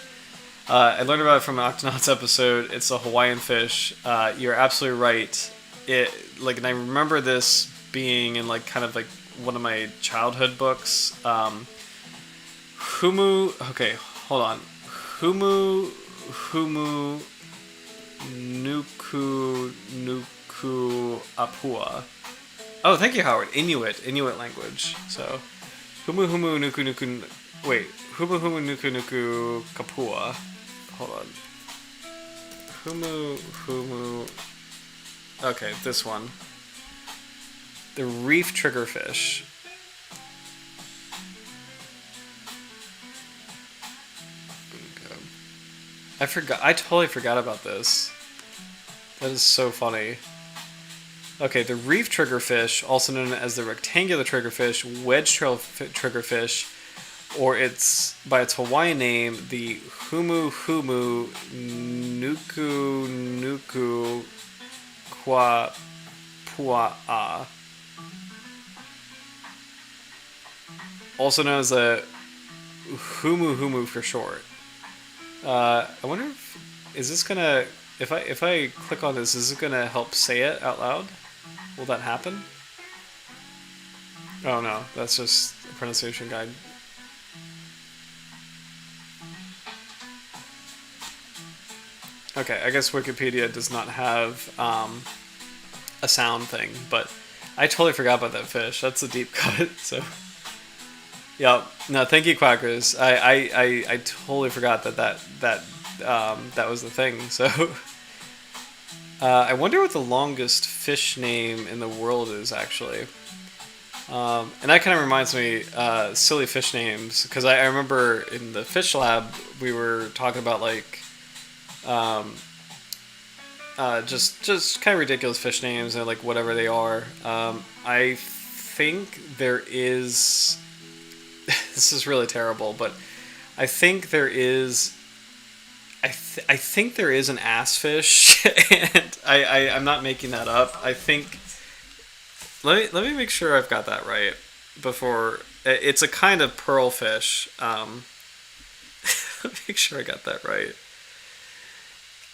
I learned about it from an Oxynotus episode. It's a Hawaiian fish. You're absolutely right. And I remember this being in kind of one of my childhood books. Humu. Okay, hold on. Humu nuku apua. Oh, thank you, Howard. Inuit language. So, humu nuku nuku. Wait, humu nuku kapua. Hold on. Humu. Okay, this one. The reef triggerfish. Okay. I totally forgot about this. That is so funny. Okay, the reef triggerfish, also known as the rectangular triggerfish, wedge-tail triggerfish, or by its Hawaiian name, the humu nuku kwa pua'a. Also known as the Humu Humu for short. I wonder if is this gonna if I click on this, is it gonna help say it out loud? Will that happen? Oh no, that's just a pronunciation guide. Okay, I guess Wikipedia does not have a sound thing, but I totally forgot about that fish. That's a deep cut. So, yeah, no, thank you, Quackers. I totally forgot that was the thing. So, I wonder what the longest fish name in the world is actually. And that kind of reminds me, silly fish names, because I remember in the fish lab we were talking about like. Just kind of ridiculous fish names and like whatever they are. I think there is. This is really terrible, but I think there is. I think there is an ass fish, and I'm not making that up. I think. Let me make sure I've got that right before. It's a kind of pearl fish. Make sure I got that right.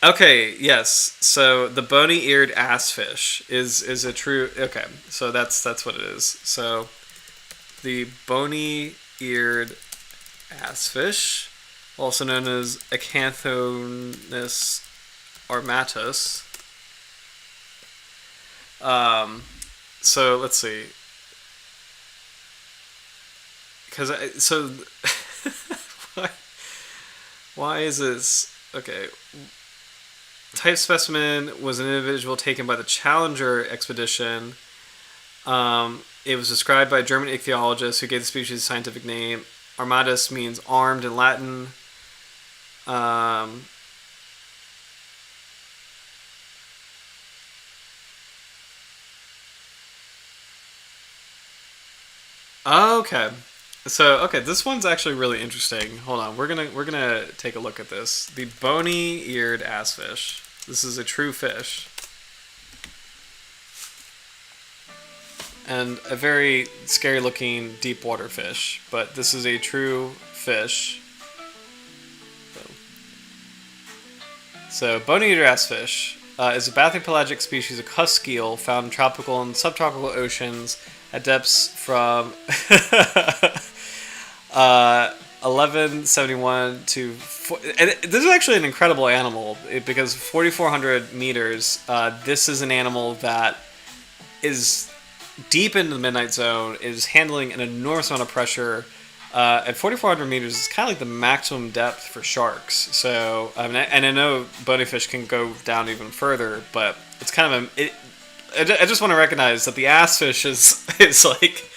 Okay, yes. So the bony-eared assfish is a true. Okay, so that's what it is. So the bony-eared assfish, also known as Acanthonus armatus. So let's see. Why is this okay? Type specimen was an individual taken by the Challenger expedition. It was described by a German ichthyologist who gave the species a scientific name. Armatus means armed in Latin. Okay. So, okay, this one's actually really interesting. Hold on, we're gonna take a look at this. The bony-eared assfish. This is a true fish, and a very scary-looking deep water fish. But this is a true fish. So bony-eared assfish is a bathypelagic species of cusk eel found in tropical and subtropical oceans at depths from 1171 to... And this is actually an incredible animal because 4,400 meters, this is an animal that is deep into the midnight zone, is handling an enormous amount of pressure. At 4,400 meters, it's kind of like the maximum depth for sharks. So, and I know bonyfish can go down even further, but it's kind of I just want to recognize that the assfish is like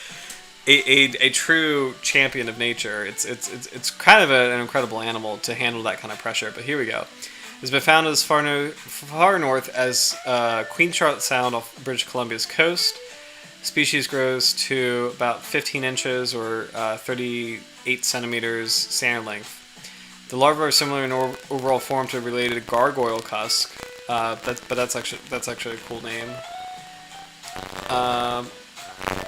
a true champion of nature. It's kind of an incredible animal to handle that kind of pressure. But here we go. It's been found as far north as Queen Charlotte Sound off British Columbia's coast. Species grows to about 15 inches or 38 centimeters standard length. The larvae are similar in overall form to a related gargoyle cusk. But that's actually a cool name.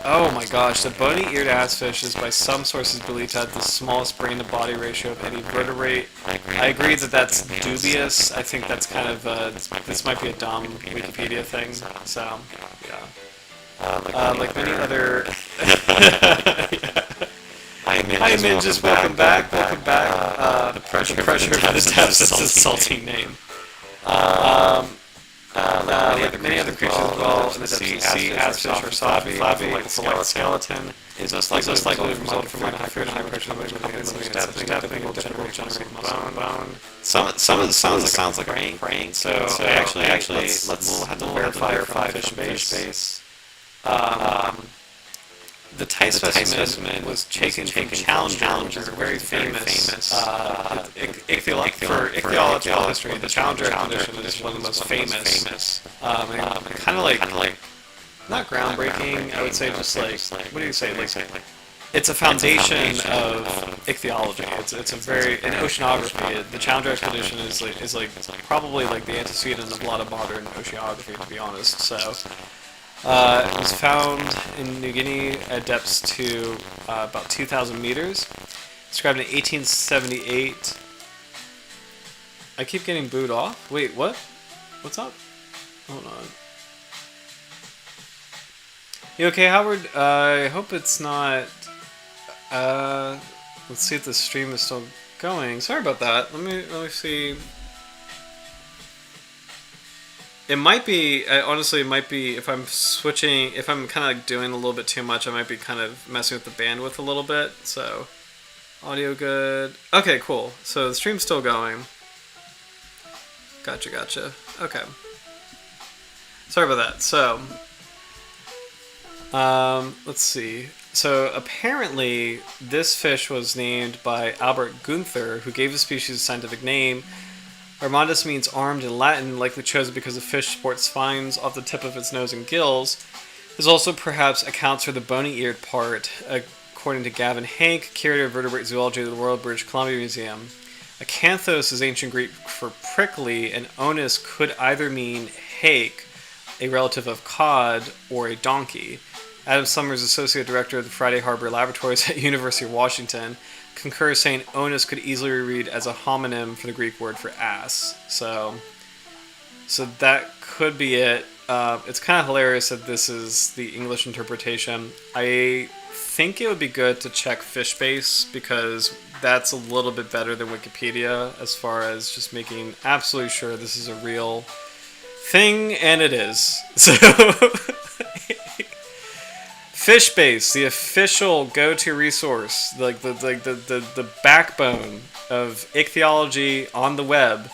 Oh my gosh, the bony-eared assfish is by some sources believed to have the smallest brain-to-body ratio of any vertebrate. I agree that that's dubious. I think that's kind of this might be a dumb Wikipedia thing. So yeah. Like many other... Hi, Minges, welcome back. The pressure of the depths is a salty name. Like many other creatures as well in the sea, assfish or flabby, with a light skeleton, is most likely resulted from high pressure bone. Some of it sounds like rain. So actually, we'll have to verify fish base. The type specimen was taken from Challenger, which is a very famous ichthyology history. The Challenger expedition is one of the most famous. Kind of like not groundbreaking. I would say just like what do you say? Like it's a foundation of ichthyology. It's a very in oceanography. The Challenger expedition is like probably like the antecedent of a lot of modern oceanography, to be honest. So. It was found in New Guinea at depths to about 2,000 meters. Described in 1878. I keep getting booed off? Wait, what? What's up? Hold on. You okay, Howard? I hope it's not... let's see if the stream is still going. Sorry about that. Let me see. It might be, honestly, it might be, if I'm switching, if I'm kind of like doing a little bit too much, I might be kind of messing with the bandwidth a little bit, so. Audio good. Okay, cool. So the stream's still going. Gotcha. Okay. Sorry about that. So, let's see. So apparently, this fish was named by Albert Gunther, who gave the species a scientific name. Armandus means armed in Latin, likely chosen because the fish sports spines off the tip of its nose and gills. This also perhaps accounts for the bony-eared part, according to Gavin Hank, curator of vertebrate zoology at the Royal British Columbia Museum. Acanthos is ancient Greek for prickly, and onus could either mean hake, a relative of cod, or a donkey. Adam Summers, associate director of the Friday Harbor Laboratories at University of Washington, concurs, saying onus could easily read as a homonym for the Greek word for ass. So that could be it. It's kind of hilarious that this is the English interpretation. I think it would be good to check Fishbase, because that's a little bit better than Wikipedia as far as just making absolutely sure this is a real thing, and it is. So Fishbase, the official go-to resource, like the backbone of ichthyology on the web,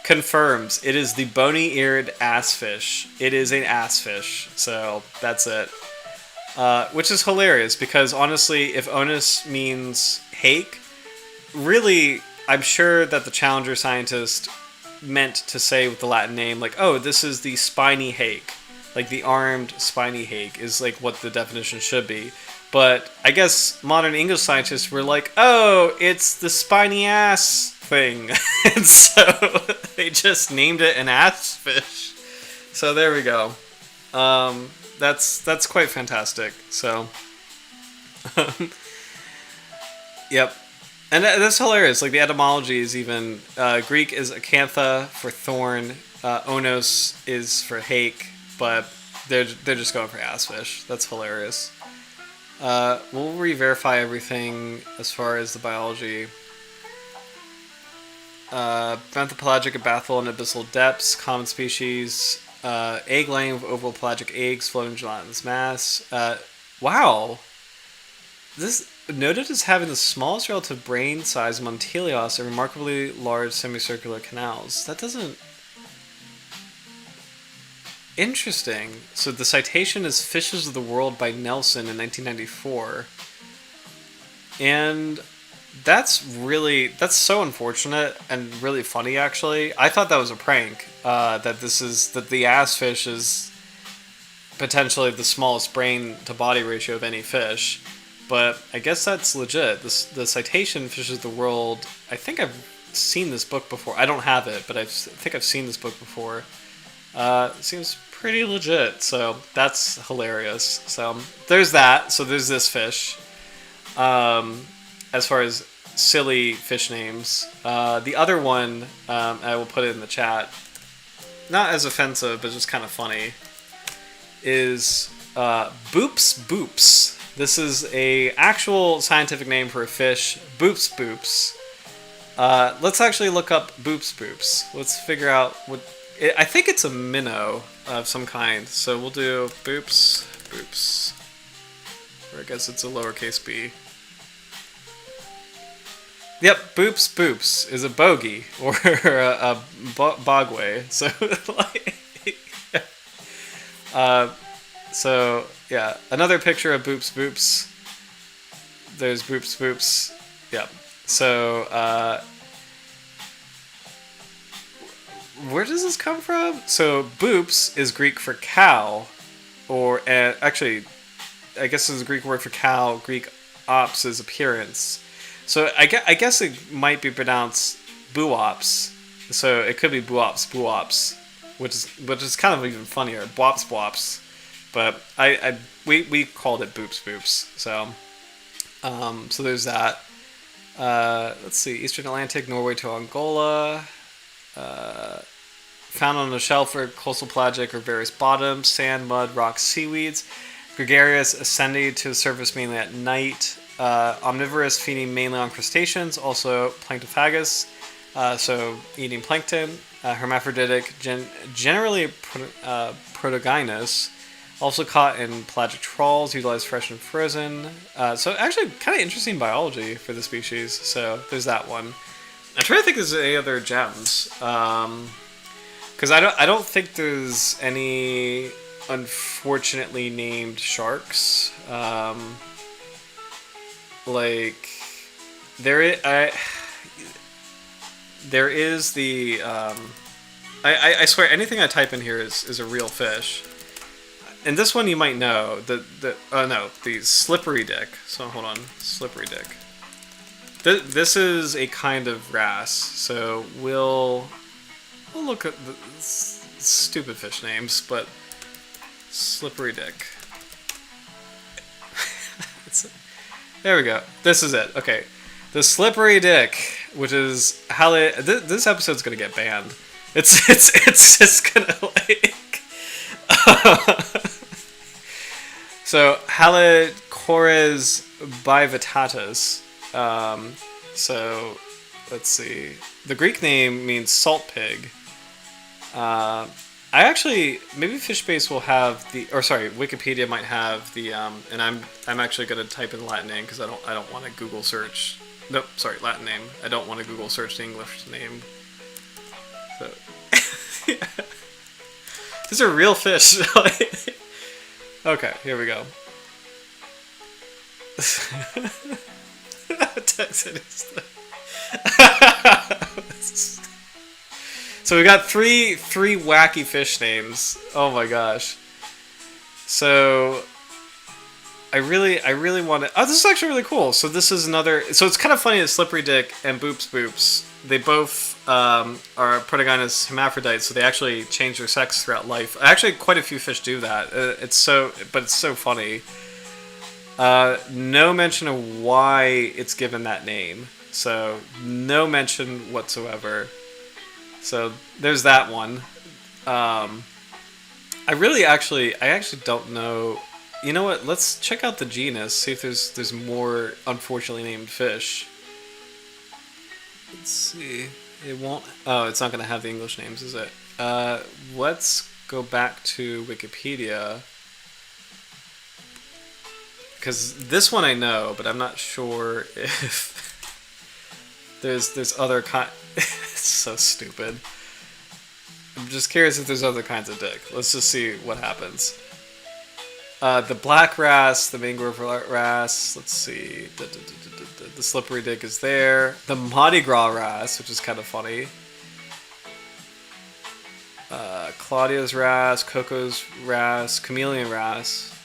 confirms it is the bony-eared ass fish. It is an ass fish, so that's it. Which is hilarious, because honestly, if onus means hake, really, I'm sure that the Challenger scientist meant to say with the Latin name, like, oh, this is the spiny hake. Like, the armed spiny hake is, like, what the definition should be. But I guess modern English scientists were like, oh, it's the spiny ass thing. And so they just named it an ass fish. So there we go. That's quite fantastic. So, yep. And that's hilarious. Like, the etymology is even, Greek is akantha for thorn, onos is for hake, but they're just going for ass fish. That's hilarious. We'll re-verify everything as far as the biology. Benthopelagic abathal in abyssal depths, common species. Egg laying with oval pelagic eggs floating gelatinous mass. Wow! This noted as having the smallest relative brain size among teleos and remarkably large semicircular canals. That doesn't... Interesting. So the citation is Fishes of the World by Nelson in 1994. And that's so unfortunate and really funny, actually. I thought that was a prank. That the ass fish is potentially the smallest brain to body ratio of any fish. But I guess that's legit. The citation Fishes of the World, I think I've seen this book before. I don't have it, but I think I've seen this book before. It seems pretty legit, so that's hilarious. So there's that. So there's this fish. As far as silly fish names, the other one, I will put it in the chat, not as offensive, but just kind of funny, is Boops Boops. This is a actual scientific name for a fish, Boops Boops. Let's actually look up Boops Boops. Let's figure out what... I think it's a minnow of some kind, so we'll do Boops Boops. Or I guess it's a lowercase b. Yep, Boops Boops is a bogey, or a bogway. So, so, yeah, another picture of Boops Boops. There's Boops Boops. Yep. So, where does this come from? So, Boops is Greek for cow, or actually, I guess it's a Greek word for cow. Greek ops is appearance. So I guess it might be pronounced buops. So it could be buops, which is kind of even funnier, bops. But we called it boops. So so there's that. Let's see, Eastern Atlantic, Norway to Angola. Found on the shelf or coastal pelagic or various bottoms, sand, mud, rocks, seaweeds. Gregarious, ascending to the surface mainly at night. Omnivorous, feeding mainly on crustaceans, also planktophagous, so eating plankton. Hermaphroditic, generally protogynous. Also caught in pelagic trawls, utilized fresh and frozen. So actually kind of interesting biology for the species. So there's that one. I'm trying to think if there's any other gems. Because I don't think there's any unfortunately named sharks. Like there is the I swear anything I type in here is a real fish. And this one you might know the slippery dick. So hold on, slippery dick. This is a kind of wrasse. So we'll look at the stupid fish names, but slippery dick. There we go. This is it. Okay, the slippery dick, which is how this episode's gonna get banned. It's just gonna like. So Halichores bivitatus. So let's see. The Greek name means salt pig. I actually maybe FishBase will have Wikipedia might have the and I'm actually gonna type in Latin name because I don't want to Google search. Nope, sorry, Latin name. I don't want to Google search the English name. So yeah. These are real fish. Okay, here we go. So we got three wacky fish names. Oh my gosh. So I really want to. Oh, this is actually really cool. So this is another. So it's kind of funny that Slippery Dick and Boops, they both are protogynous hermaphrodites. So they actually change their sex throughout life. Actually, quite a few fish do that. It's so funny. No mention of why it's given that name. So no mention whatsoever. So there's that one. I actually don't know. You know what? Let's check out the genus. See if there's more unfortunately named fish. Let's see. It won't. Oh, it's not going to have the English names, is it? Let's go back to Wikipedia. Because this one I know, but I'm not sure if there's other It's so stupid. I'm just curious if there's other kinds of dick. Let's just see what happens. The black wrasse, the mangrove wrasse. Let's see. The slippery dick is there. The Mardi Gras wrasse, which is kind of funny. Claudia's wrasse, Coco's wrasse, chameleon wrasse.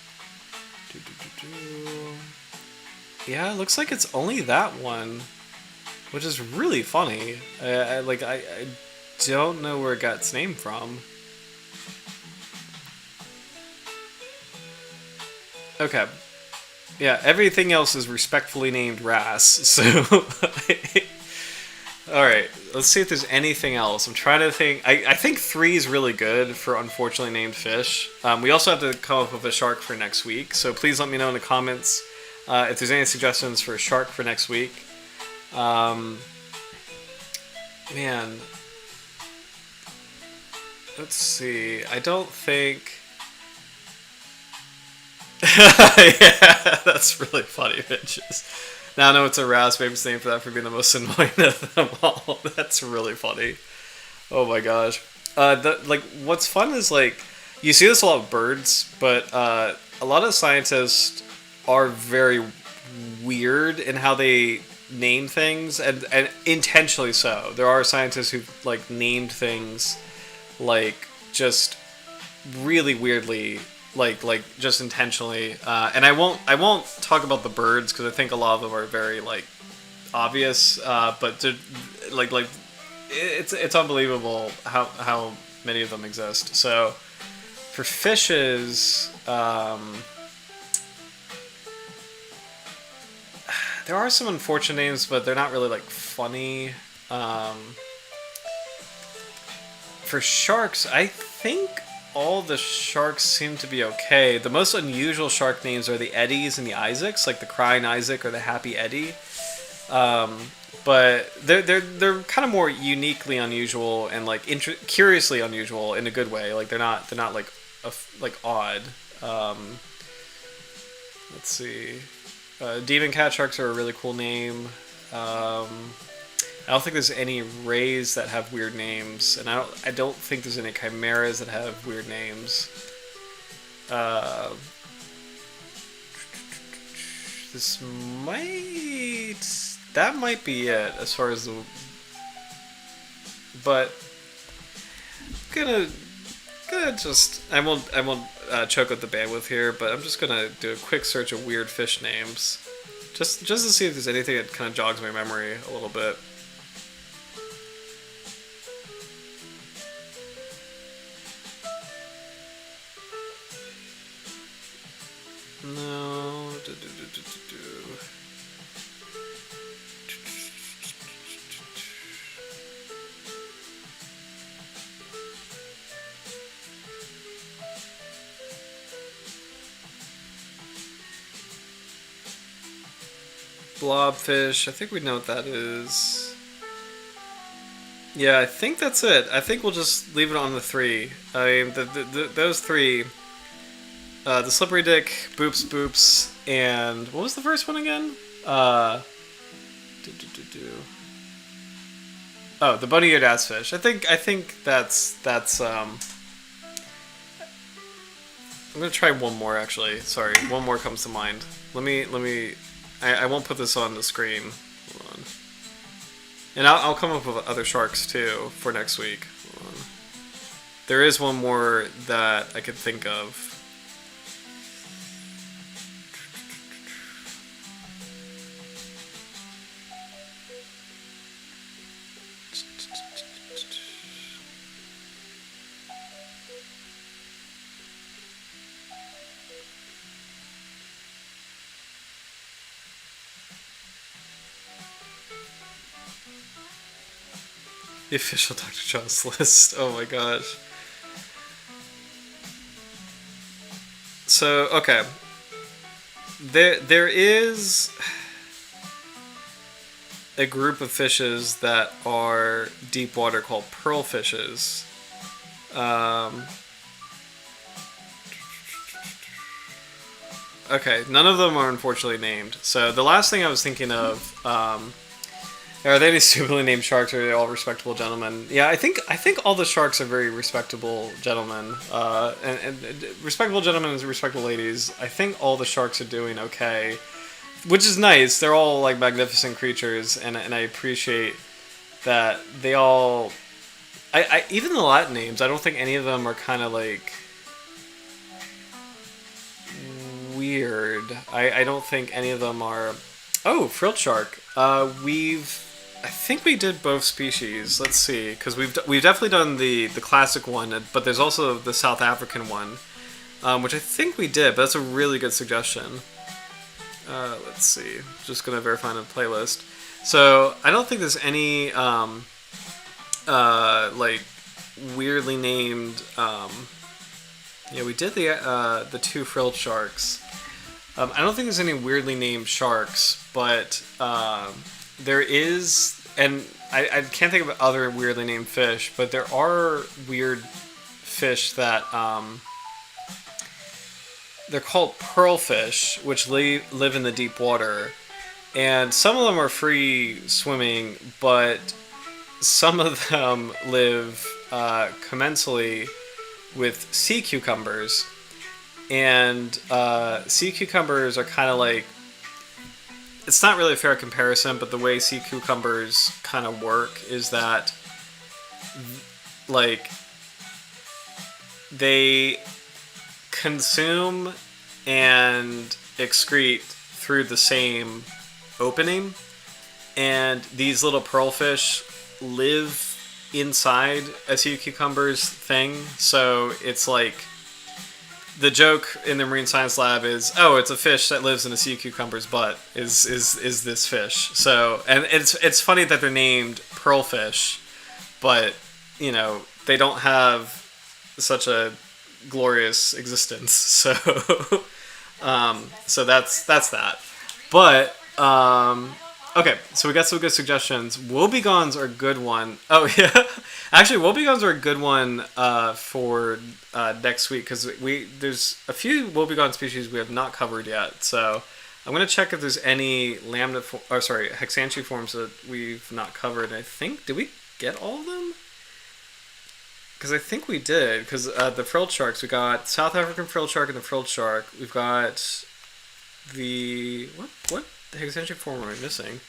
Yeah, it looks like it's only that one, which is really funny. I don't know where it got its name from. Okay. Yeah, everything else is respectfully named wrasse, so... Alright, let's see if there's anything else. I'm trying to think... I think 3 is really good for unfortunately named fish. We also have to come up with a shark for next week, so please let me know in the comments if there's any suggestions for a shark for next week. Man... Let's see. I don't think... Yeah, that's really funny, bitches. Now I know it's a wrasse, maybe it's named for that for being the most annoying of them all. That's really funny. Oh my gosh. What's fun is, you see this a lot with birds, but a lot of scientists are very weird in how they name things, and intentionally so. There are scientists who named things just really weirdly, just intentionally. And I won't talk about the birds because I think a lot of them are very obvious. But it's unbelievable how many of them exist. So for fishes, there are some unfortunate names, but they're not really like funny. For sharks, I think all the sharks seem to be okay. The most unusual shark names are the Eddies and the Isaacs, like the Crying Isaac or the Happy Eddie. But they're kind of more uniquely unusual and like curiously unusual in a good way. Like they're not like like odd. Let's see. Demon cat sharks are a really cool name. I don't think there's any rays that have weird names, and I don't think there's any chimeras that have weird names. This might be it as far as the. But gonna just I won't choke up the bandwidth here, but I'm just gonna do a quick search of weird fish names, just to see if there's anything that kind of jogs my memory a little bit. No. Blobfish, I think we know what that is. Yeah, I think that's it. I think we'll just leave it on the 3. I mean, those 3. The Slippery Dick, Boops Boops, and what was the first one again? Oh, the Bunny-eared ass fish. I think that's I'm gonna try one more actually. Sorry, one more comes to mind. Let me. I won't put this on the screen. Hold on. And I'll come up with other sharks too for next week. Hold on. There is one more that I could think of. The official Dr. John's list. Oh my gosh. So, okay. There is a group of fishes that are deep water called pearl fishes. Okay, none of them are unfortunately named. So the last thing I was thinking of, are they any stupidly named sharks, or are they all respectable gentlemen? Yeah, I think all the sharks are very respectable gentlemen. And respectable gentlemen and respectable ladies. I think all the sharks are doing okay, which is nice. They're all like magnificent creatures, and I appreciate that they all. I even the Latin names. I don't think any of them are kind of like weird. I don't think any of them are. Oh, frilled shark. I think we did both species. Let's see, because we've definitely done the classic one, but there's also the South African one, which I think we did. But that's a really good suggestion. Let's see. Just gonna verify on the playlist. So I don't think there's any like weirdly named. Yeah, we did the 2 frilled sharks. I don't think there's any weirdly named sharks, but there is, and I can't think of other weirdly named fish, but there are weird fish that they're called pearl fish, which live in the deep water, and some of them are free swimming, but some of them live commensally with sea cucumbers. And sea cucumbers are kind of like, it's not really a fair comparison, but the way sea cucumbers kind of work is that like they consume and excrete through the same opening, and these little pearlfish live inside a sea cucumber's thing, so it's like the joke in the marine science lab is, oh, it's a fish that lives in a sea cucumber's butt. Is this fish? So, and it's funny that they're named pearlfish, but you know they don't have such a glorious existence. So, so that's that. But okay, so we got some good suggestions. Woebegons are a good one. Oh yeah, actually, woebegons are a good one for next week because there's a few wobegon species we have not covered yet. So I'm gonna check if there's any hexanchi forms that we've not covered. I think, did we get all of them? Because I think we did. Because the frilled sharks, we got South African frilled shark and the frilled shark. We've got the what hexanchi form am I missing?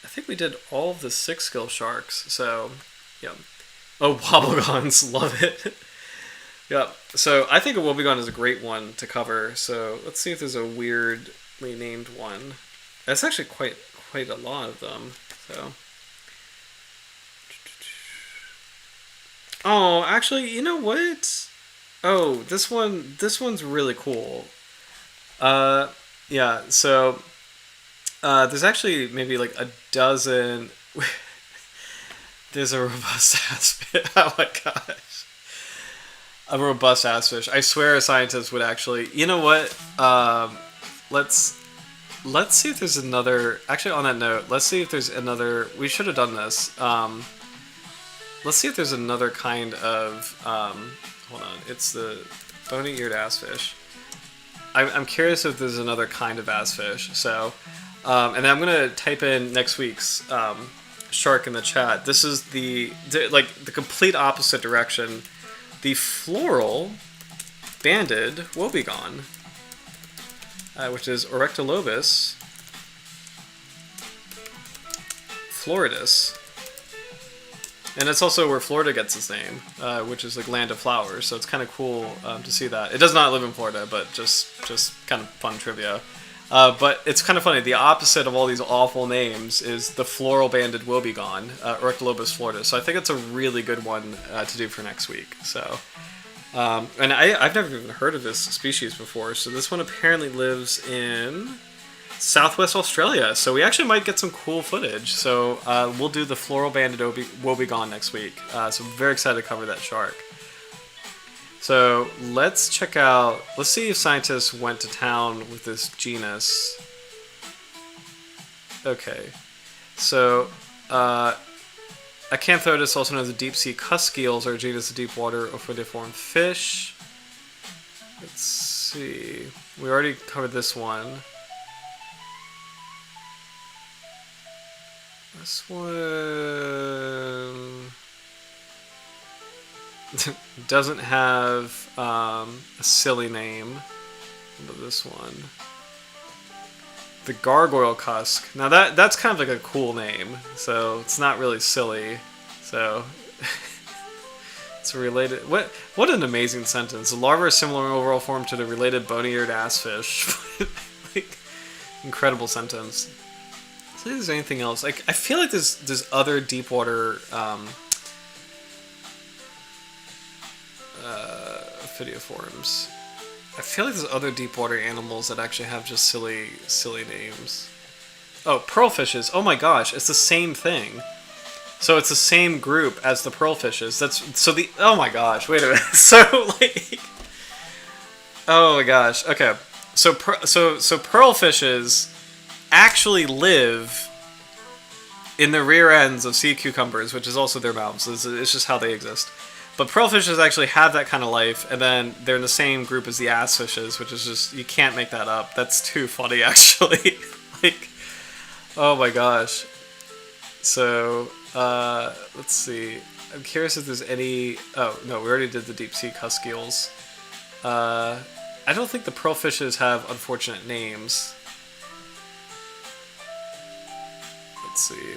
I think we did all of the 6-gill sharks. So, yeah. Oh, wobblegons, love it. Yeah. So I think a wobegon is a great one to cover. So let's see if there's a weirdly named one. That's actually quite a lot of them. So. Oh, actually, you know what? Oh, this one's really cool. Yeah, so there's actually maybe like a dozen. There's a robust ass fish. Oh my gosh. A robust ass fish. I swear a scientist would actually. You know what? Let's see if there's another. Actually, on that note, let's see if there's another. We should have done this. Let's see if there's another kind of, hold on, it's the bony-eared ass fish. I'm curious if there's another kind of ass fish. So, and then I'm going to type in next week's shark in the chat. This is the complete opposite direction. The floral banded woebegone, which is Orectolobus floridus. And it's also where Florida gets its name, which is like land of flowers. So it's kind of cool to see that. It does not live in Florida, but just kind of fun trivia. But it's kind of funny. The opposite of all these awful names is the floral banded woebegone, Orectolobus floridus. So I think it's a really good one to do for next week. So, and I've never even heard of this species before. So this one apparently lives in Southwest Australia, so we actually might get some cool footage. So we'll do the floral banded woebegone next week. So I'm very excited to cover that shark. So let's check out. Let's see if scientists went to town with this genus. Okay, so Acanthotus, also known as the deep sea cusk eels, are a genus of deep water ovidiform fish. Let's see. We already covered this one. This one doesn't have a silly name, but this one, the gargoyle cusk. Now that's kind of like a cool name, so it's not really silly. So it's related. What an amazing sentence! The larvae are similar in overall form to the related bony-eared ass fish. Like, incredible sentence. I don't think there's anything else. Like, I feel like there's other deep water ophidiiforms. I feel like there's other deep water animals that actually have just silly names. Oh, pearlfishes. Oh my gosh, it's the same thing. So it's the same group as the pearlfishes. Oh my gosh, wait a minute. So like, oh my gosh. Okay, so pearlfishes actually live in the rear ends of sea cucumbers, which is also their mouths. It's just how they exist. But pearlfishes actually have that kind of life, and then they're in the same group as the ass fishes, which is just, you can't make that up. That's too funny, actually. Like, oh my gosh. So, let's see. I'm curious if there's any... Oh, no, we already did the deep sea cusk eels. I don't think the pearlfishes have unfortunate names. Let's see.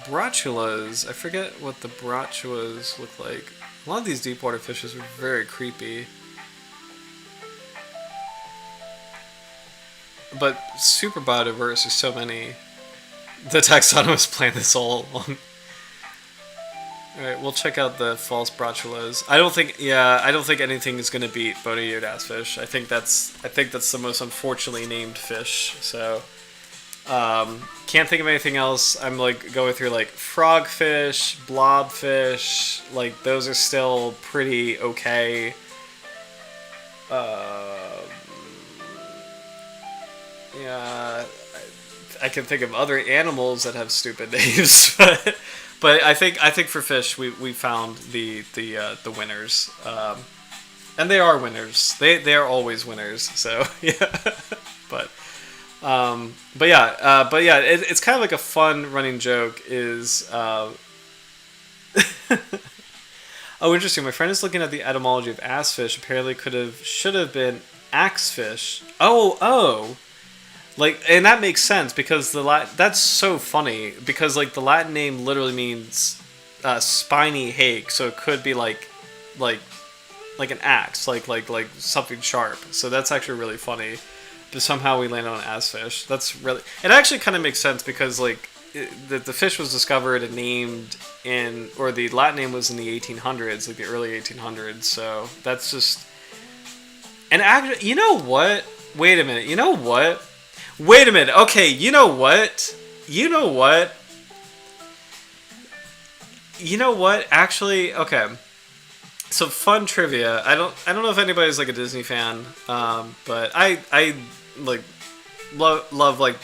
Brotulas. I forget what the brotulas look like. A lot of these deep water fishes are very creepy. But super biodiverse, there's so many. The taxonomists planned this all along. All right, we'll check out the false brochulas. I don't think anything is gonna beat bony-eared ass fish. I think that's the most unfortunately named fish. So, can't think of anything else. I'm like going through like frogfish, blobfish. Like those are still pretty okay. Yeah, I can think of other animals that have stupid names, but I think for fish we found the winners, and they are winners. They are always winners. So yeah, but yeah, it's kind of like a fun running joke. Is oh, interesting. My friend is looking at the etymology of ass fish. Apparently, should have been axe fish. Oh. Like, and that makes sense because that's so funny because like the Latin name literally means spiny hake, so it could be like an axe, like something sharp. So that's actually really funny. But somehow we landed on ass fish. That's really, it actually kind of makes sense because like the fish was discovered and named or the Latin name was in the 1800s, like the early 1800s. So that's just, and actually, you know what? Wait a minute. Okay, you know what? Actually, okay. So fun trivia. I don't know if anybody's like a Disney fan, but I like love like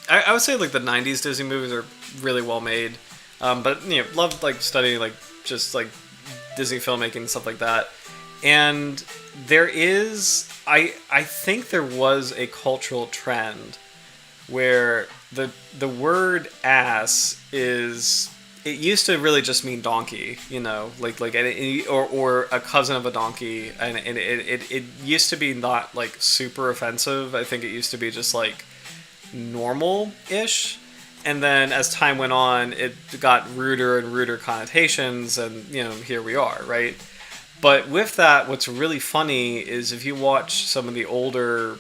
I would say like the 90s Disney movies are really well made. But love like studying like just like Disney filmmaking and stuff like that. And there is, I think there was a cultural trend where the word ass it used to really just mean donkey, or a cousin of a donkey, and it used to be not like super offensive. I think it used to be just like normal-ish. And then as time went on, it got ruder and ruder connotations, and here we are, right? But with that, what's really funny is if you watch some of the older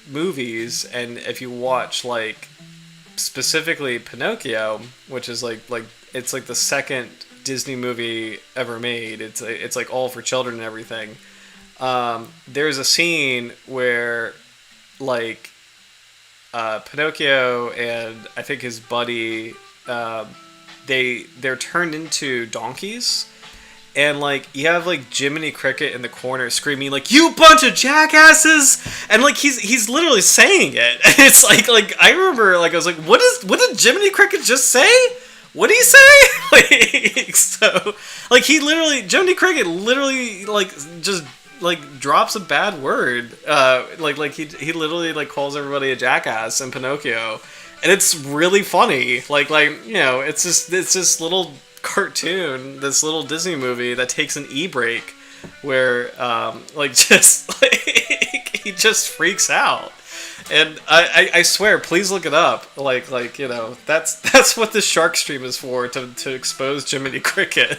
movies, and if you watch like specifically Pinocchio, which is like it's like the second Disney movie ever made. It's like all for children and everything. There's a scene where like Pinocchio and I think his buddy they're turned into donkeys. And, like, you have, like, Jiminy Cricket in the corner screaming, like, "You bunch of jackasses!" And, like, he's literally saying it. And it's, like, I remember, like, I was like, what did Jiminy Cricket just say? What did he say? Like, so, like, Jiminy Cricket literally, like, just, like, drops a bad word. He literally, like, calls everybody a jackass in Pinocchio. And it's really funny. It's this little cartoon, this little Disney movie that takes an e-break where he just freaks out. And I swear, please look it up. That's what the shark stream is for, to expose Jiminy Cricket.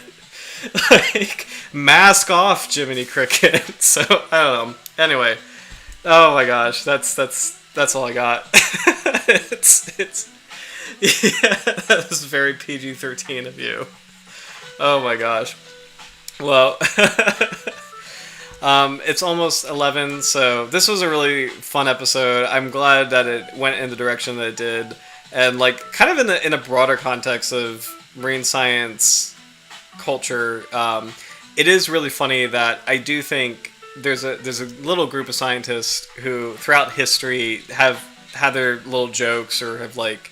Like, mask off Jiminy Cricket. So I don't know. Anyway, oh my gosh, that's all I got. it's yeah, that was very PG-13 of you. Oh my gosh. Well, it's almost 11, so this was a really fun episode. I'm glad that it went in the direction that it did, and like kind of in a broader context of marine science culture. It is really funny that I do think there's a little group of scientists who throughout history have had their little jokes or have like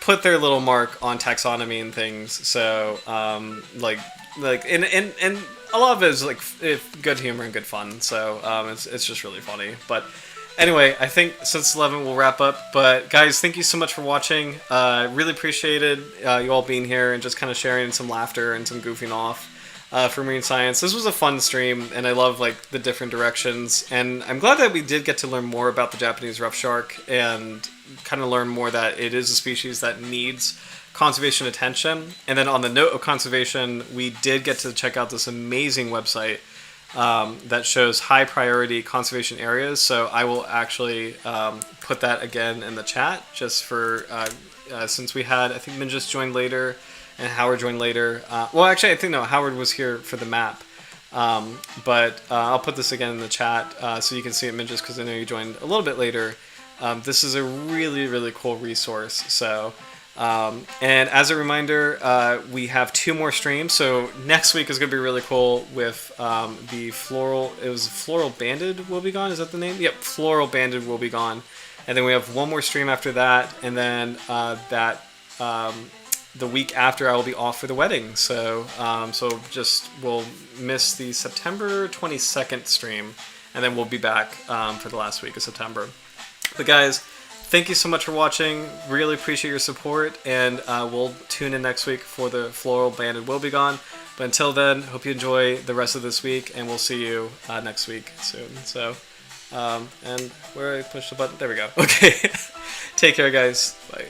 put their little mark on taxonomy and things. So and a lot of it is like good humor and good fun. So it's just really funny. But anyway, I think since 11 we'll wrap up. But guys, thank you so much for watching. Really appreciated you all being here and just kind of sharing some laughter and some goofing off for marine science. This was a fun stream, and I love like the different directions. And I'm glad that we did get to learn more about the Japanese rough shark and kind of learn more that it is a species that needs conservation attention. And then on the note of conservation, we did get to check out this amazing website that shows high priority conservation areas. So I will actually put that again in the chat just for since we had, I think Min just joined later, and Howard joined later. Well, actually, I think no, Howard was here for the map. But I'll put this again in the chat so you can see it, Minjas, because I know you joined a little bit later. This is a really cool resource. So, and as a reminder, we have 2 more streams. So next week is going to be really cool with the floral. It was Floral Banded will be gone. Is that the name? Yep, Floral Banded will be gone. And then we have 1 more stream after that, and then the week after I will be off for the wedding. So just we'll miss the September 22nd stream, and then we'll be back for the last week of September. But guys, thank you so much for watching. Really appreciate your support, and we'll tune in next week for the Floral Banded will be gone. But until then, hope you enjoy the rest of this week, and we'll see you next week soon. So, and where I push the button, there we go. Okay, take care, guys. Bye.